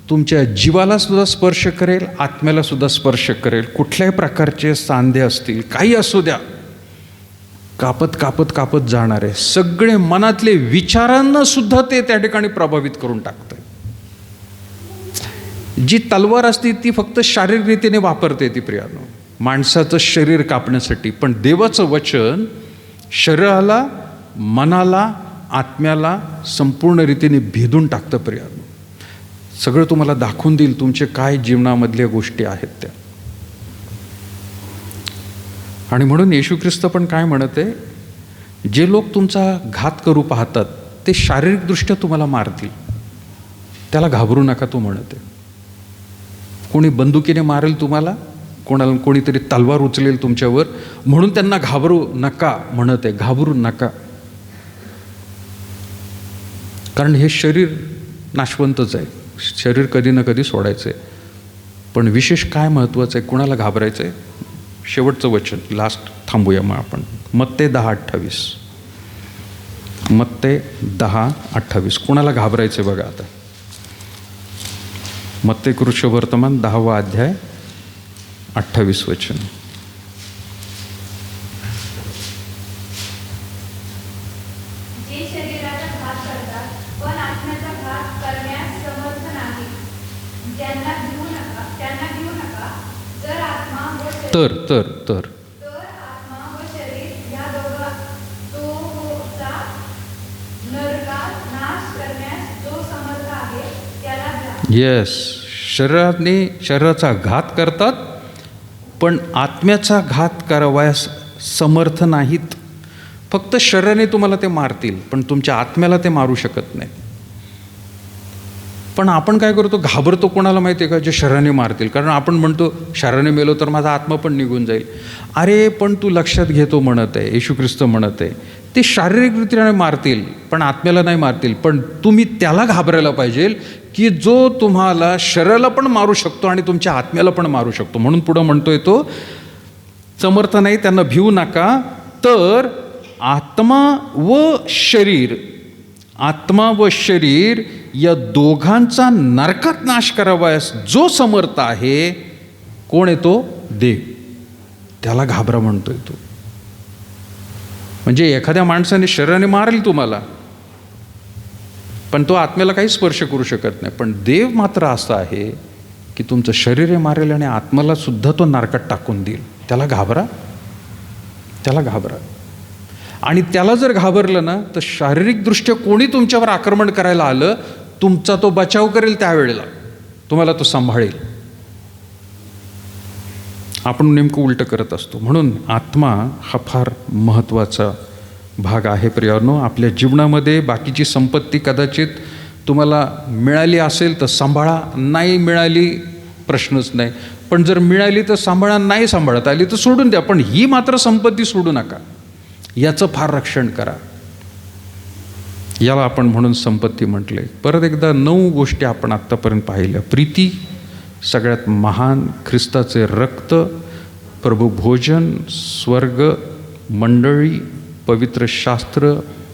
तुमच्या जीवाला सुद्धा स्पर्श करेल, आत्म्याला सुद्धा स्पर्श करेल. कुठल्याही प्रकारचे सांधे असतील, काही असू द्या, कापत कापत कापत जाणार आहे. सगळे मनातले विचारांना सुद्धा ते त्या ठिकाणी प्रभावित करून टाकतं. जी तलवार असते ती फक्त शारीरिक रीतीने वापरते ती, प्रियानो, माणसाचं शरीर कापण्यासाठी. पण देवाचं वचन शरीराला, मनाला, आत्म्याला संपूर्ण रीतीने भेदून टाकतं. प्रियानो, सगळं तुम्हाला दाखवून देईल तुमचे काय जीवनामधल्या गोष्टी आहेत त्या. आणि म्हणून येशू ख्रिस्त पण काय म्हणत आहे? जे लोक तुमचा घात करू पाहतात ते शारीरिकदृष्ट्या तुम्हाला मारतील, त्याला घाबरू नका तू म्हणत आहे. कोणी बंदुकीने मारेल तुम्हाला, कोणीतरी तलवार उचलेल तुमच्यावर, म्हणून त्यांना घाबरू नका म्हणत आहे. घाबरू नका, कारण हे शरीर नाशवंतच आहे. शरीर कधी ना कधी सोडायचं आहे. पण विशेष काय महत्त्वाचं आहे, कुणाला घाबरायचं आहे? शेवटचं वचन, लास्ट थांबूया मग आपण. मत्ते 10:28. मत्ते 10:28. कुणाला घाबरायचं आहे बघा आता. मत्ते कृष्णवर्तमान 10वा अध्याय 28 वचन. जे शरीराचा घात करतात पण आत्म्याचा घात करण्यास समर्थ नाही, त्यांना भिवू नका. जर आत्मा व शरीर तर आत्मा व शरीर या दोघांचा नरकात नाश करण्यास जो समर्थ आहे त्याला घ्या. येस, शरीराचा घात करतात पण आत्म्याचा घात करावयास समर्थ नाहीत. फक्त शरीराने तुम्हाला ते मारतील, पण तुमच्या आत्म्याला ते मारू शकत नाही. पण आपण काय करतो, घाबरतो कोणाला माहिती आहे का? जे शरीराने मारतील. कारण आपण म्हणतो शरीराने मेलो तर माझा आत्मा पण निघून जाईल. अरे पण तू लक्षात घेतो म्हणत आहे, येशू ख्रिस्त म्हणत आहे, ते शारीरिकरित्याने मारतील पण आत्म्याला नाही मारतील. पण तुम्ही त्याला घाबरायला पाहिजे की जो तुम्हाला शरीराला पण मारू शकतो आणि तुमच्या आत्म्याला पण मारू शकतो. म्हणून पुढं म्हणतोय तो, समर्थ नाही त्यांना भिवू नका. तर आत्मा व शरीर या दोघांचा नरकात नाश करावयास जो समर्थ आहे, कोण आहे तो? देव. त्याला घाबरा म्हणतोय तो. म्हणजे एखाद्या माणसाने शरीराने मारेल तुम्हाला, पण तो आत्म्याला काही स्पर्श करू शकत नाही. पण देव मात्र असा आहे की तुमचं शरीर मारेल आणि आत्म्याला सुद्धा तो नरकात टाकून देईल. त्याला घाबरा. आणि त्याला जर घाबरलं ना, तर शारीरिकदृष्ट्या कोणी तुमच्यावर आक्रमण करायला आलं, तुमचा तो बचाव करेल. त्यावेळेला तुम्हाला तो सांभाळेल. आपण नेमकं उलटं करत असतो. म्हणून आत्मा हा फार महत्त्वाचा भाग आहे प्रियांनो. आपल्या जीवनामध्ये बाकीची संपत्ती कदाचित तुम्हाला मिळाली असेल तर सांभाळा, नाही मिळाली प्रश्नच नाही. पण जर मिळाली तर सांभाळा, नाही सांभाळता आली तर सोडून द्या. पण ही मात्र संपत्ती सोडू नका. याचं फार रक्षण करा. याला आपण म्हणून संपत्ती म्हटले. परत एकदा 9 गोष्टी आपण आत्तापर्यंत पाहिल्या. प्रीती, सगळ्यात महान, ख्रिस्ताचे रक्त, प्रभू भोजन, स्वर्ग, मंडळी, पवित्र शास्त्र,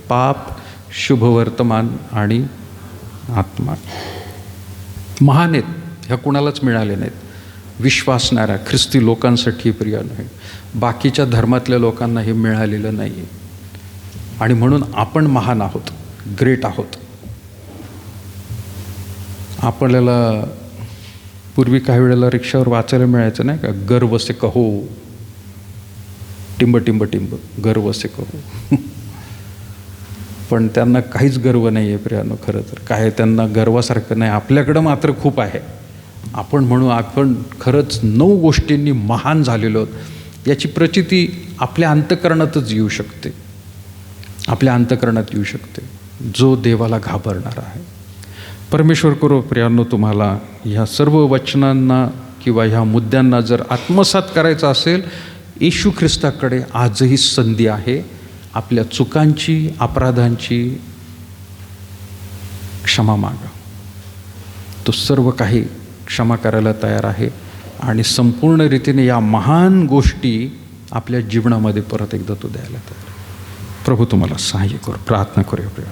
पाप, शुभवर्तमान आणि आत्मा. महान आहेत, ह्या कुणालाच मिळाले नाहीत. विश्वासणाऱ्या ख्रिस्ती लोकांसाठी प्रिय नाही. बाकीच्या धर्मातल्या लोकांना हे मिळालेलं नाही आहे. आणि म्हणून आपण महान आहोत, ग्रेट आहोत. आपल्याला पूर्वी काही वेळेला रिक्षावर वाचायला मिळायचं नाही का, गर्व से कहो, टिंब टिंब टिंब, गर्व से कहो. पण त्यांना काहीच गर्व नाही आहे प्रियानो. खरं तर काय त्यांना गर्वासारखं नाही. आपल्याकडं मात्र खूप आहे. आपण म्हणू आपण खरंच 9 गोष्टींनी महान झालेलो आहोत. याची प्रचिती आपल्या अंतःकरणातच येऊ शकते. आपल्या अंतःकरणात येऊ शकते, जो देवाला घाबरणारा आहे. परमेश्वर करो प्रियांनो, तुम्हाला ह्या सर्व वचनांना किंवा ह्या मुद्द्यांना जर आत्मसात करायचं असेल, येशू ख्रिस्ताकडे आजही संधी आहे. आपल्या चुकांची, अपराधांची क्षमा मागा. तो सर्व काही क्षमा करायला तयार आहे आणि संपूर्ण रीतीने या महान गोष्टी आपल्या जीवनामध्ये परत एकदा तो द्यायला तयार. प्रभू तुम्हाला सहाय्य करू. प्रार्थना करूया. प्रिय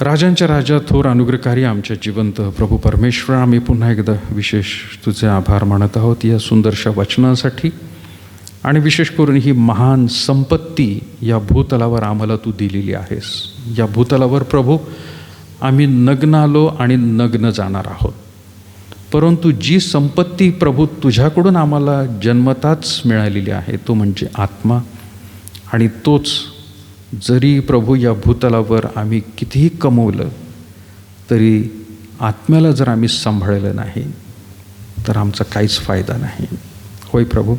राजांच्या राजा, थोर अनुग्रहकारी आमच्या जिवंत प्रभू परमेश्वर, आम्ही पुन्हा एकदा विशेष तुझे आभार मानत आहोत या सुंदरशा वचनासाठी. आणि विशेष करून ही महान संपत्ती या भूतलावर आम्हाला तू दिलेली आहेस. या भूतलावर प्रभू आम्ही नग्न आलो आणि नग्न जाणार आहोत. परंतु जी संपत्ती प्रभू तुझ्याकडून आम्हाला जन्मताच मिळालेली आहे, तो म्हणजे आत्मा. आणि तोच जरी प्रभू या भूतलावर आम्ही कितीही कमवलं तरी आत्म्याला जर आम्ही सांभाळलं नाही तर आमचा काहीच फायदा नाही. होय प्रभू,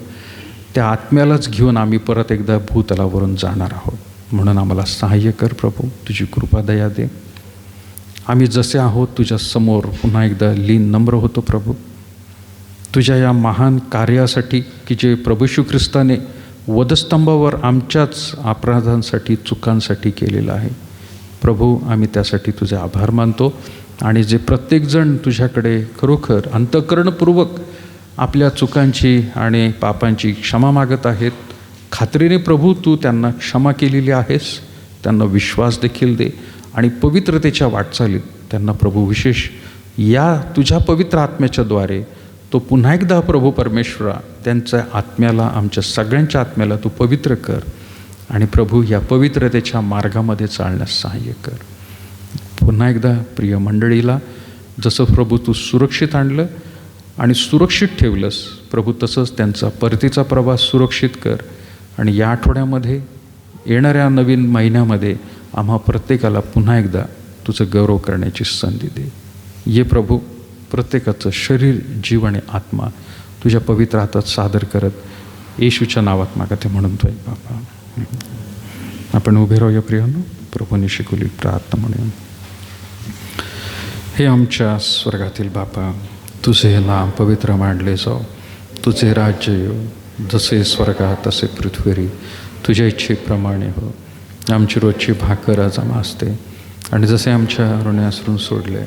त्या आत्म्यालाच घेऊन आम्ही परत एकदा भूतलावरून जाणार आहोत. म्हणून आम्हाला सहाय्य कर प्रभू. तुझी कृपा दया दे. आम्ही जसे आहोत तुझ्या समोर पुन्हा एकदा लीन नम्र होतो प्रभू, तुझ्या या महान कार्यासाठी की जे प्रभू येशू ख्रिस्ताने वधस्तंभावर आमच्याच अपराधांसाठी चुकांसाठी केलेलं आहे. प्रभू आम्ही त्यासाठी तुझे आभार मानतो. आणि जे प्रत्येकजण तुझ्याकडे खरोखर अंतःकरणपूर्वक आपल्या चुकांची आणि पापांची क्षमा मागत आहेत, खात्रीने प्रभू तू त्यांना क्षमा केलेली आहेस. त्यांना विश्वास देखील दे आणि पवित्रतेच्या वाटचालीत त्यांना प्रभू विशेष या तुझ्या पवित्र आत्म्याच्याद्वारे तो पुन्हा एकदा प्रभू परमेश्वरा त्यांच्या आत्म्याला, आमच्या सगळ्यांच्या आत्म्याला तू पवित्र कर आणि प्रभू या पवित्रतेच्या मार्गामध्ये चालण्यास सहाय्य कर. पुन्हा एकदा प्रिय मंडळीला जसं प्रभू तू सुरक्षित आणलं आणि सुरक्षित ठेवलंस प्रभू, तसंच त्यांचा परतीचा प्रवास सुरक्षित कर. आणि या आठवड्यामध्ये येणाऱ्या नवीन महिन्यामध्ये आम्हा प्रत्येकाला पुन्हा एकदा तुझं गौरव करण्याची संधी दे. ये प्रभू, प्रत्येकाचं शरीर, जीव आणि आत्मा तुझ्या पवित्र हातात सादर करत येशूच्या नावात मागते म्हणतोय बाबा. आपण उभे राहूया प्रियानो, प्रभूने शिकवली प्रार्थना म्हणून. हे आमच्या स्वर्गातील बापा, तुझे नाम पवित्र मानले जाओ, तुझे राज्य येऊ, जसे स्वर्गात तसे पृथ्वीरी तुझ्या इच्छेप्रमाणे हो. आमची रोजची भाकर आज आम्हा असते आणि जसे आमच्या ऋणासरून सोडले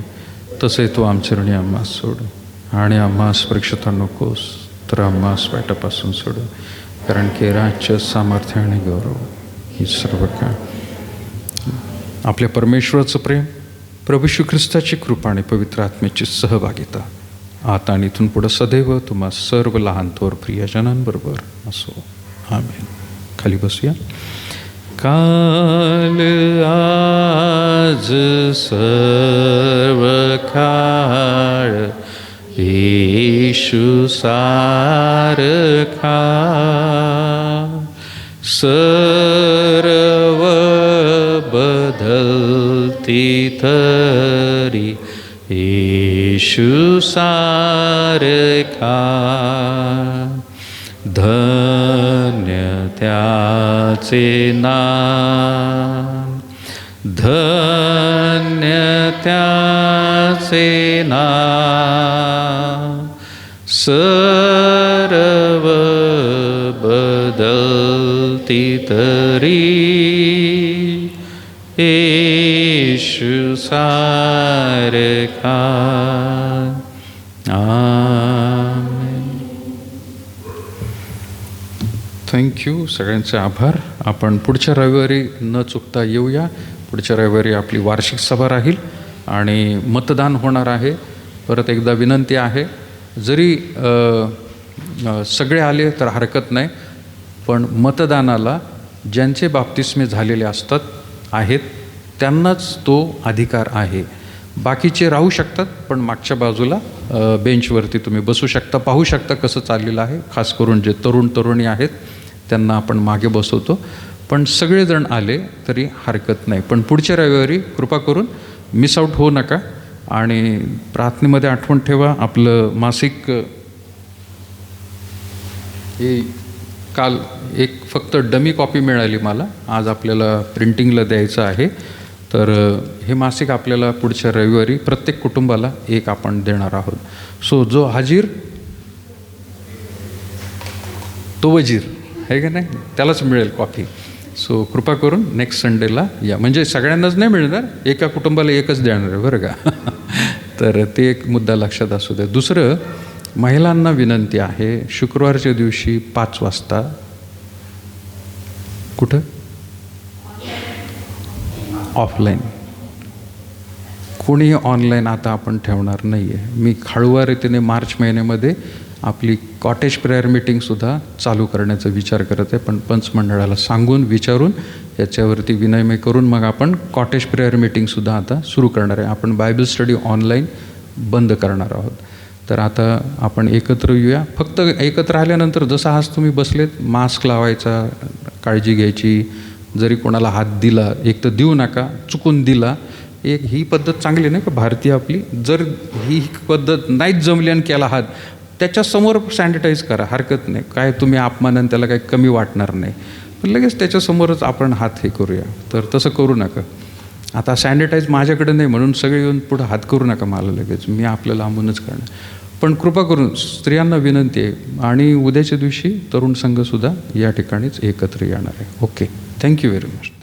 तसे तू आमचे ऋणी आम्हास सोड. आणि आम्हास परीक्षेत नकोस तर आम्हास वाईटापासून सोड, कारण की राज्य, सामर्थ्य आणि गौरव ही सर्व काय आपल्या परमेश्वराचं प्रेम, प्रभू येशू ख्रिस्ताची कृपा आणि पवित्र आत्म्याची सहभागिता आता आणि इथून पुढं सदैव तुम्हा सर्व लहान थोर प्रियजनांबरोबर असो. आमेन. खाली बसूया. काल आज सर्व काळ येशू सारखा, सर्व बदलती तरी येशू सारखा. धन्य त्याचे नाम, धन्य त्याचे नाम, सर्व बदलती तरी येशू सारखा. थँक्यू. सगळ्यांचे आभार. आपण पुढच्या रविवारी न चुकता येऊया. पुढच्या रविवारी आपली वार्षिक सभा राहील आणि मतदान होणार आहे. परत एकदा विनंती आहे, जरी सगळे आले तर हरकत नाही, पण मतदानाला ज्यांचे बाप्तिस्मे झालेले आहेत त्यांनाच तो अधिकार आहे. बाकीचे राहू शकतात, पण मागच्या बाजूला बेंचवरती तुम्ही बसू शकता, पाहू शकता कसं चाललेलं आहे. खास करून जे तरुणी आहेत त्यांना आपण मागे बसवतो, पण सगळेजण आले तरी हरकत नाही. पण पुढच्या रविवारी कृपा करून मिस आऊट होऊ नका. आणि प्रार्थनेमध्ये आठवण ठेवा, आपलं मासिक हे काल एक फक्त डमी कॉपी मिळाली मला, आज आपल्याला प्रिंटिंगला द्यायचं आहे. तर हे मासिक आपल्याला पुढच्या रविवारी प्रत्येक कुटुंबाला एक आपण देणार आहोत. सो जो हाजीर तो वजीर आहे का नाही, त्यालाच मिळेल कॉफी. सो कृपा करून नेक्स्ट संडेला या. म्हणजे सगळ्यांनाच नाही मिळणार, एका कुटुंबाला एकच देणार आहे बरं का. तर ते एक मुद्दा लक्षात असू द्या. दुसरं, महिलांना विनंती आहे, शुक्रवारच्या दिवशी 5 वाजता कुठं ऑफलाईन, कोणीही ऑनलाईन आता आपण ठेवणार नाही आहे. मी हळूवार रीतीने मार्च महिन्यामध्ये आपली कॉटेज प्रेयर मीटिंगसुद्धा चालू करण्याचा विचार करत आहे, पण पंचमंडळाला सांगून विचारून याच्यावरती विनिमय करून मग आपण कॉटेज प्रेयर मीटिंगसुद्धा आता सुरू करणार आहे. आपण बायबल स्टडी ऑनलाईन बंद करणार आहोत. तर आता आपण एकत्र येऊया. फक्त एकत्र आल्यानंतर जसं आज तुम्ही बसलेत, मास्क लावायचा, काळजी घ्यायची. जरी कोणाला हात दिला, एक तर देऊ नका, चुकून दिला, एक ही पद्धत चांगली नाही का भारतीय आपली. जर ही पद्धत नाहीच जमली आणि केला हात, त्याच्यासमोर सॅनिटाईज करा, हरकत नाही. काय तुम्ही अपमानाने त्याला काही कमी वाटणार नाही, पण लगेच त्याच्यासमोरच आपण हात हे करूया. तर तसं करू नका. आता सॅनिटाईज माझ्याकडे नाही म्हणून सगळे येऊन पुढं हात करू नका मला लगेच, मी आपलं लांबूनच करणार. पण कृपा करून स्त्रियांना विनंती आहे, आणि उद्याच्या दिवशी तरुण संघसुद्धा या ठिकाणीच एकत्र येणार आहे. Okay, thank you very much.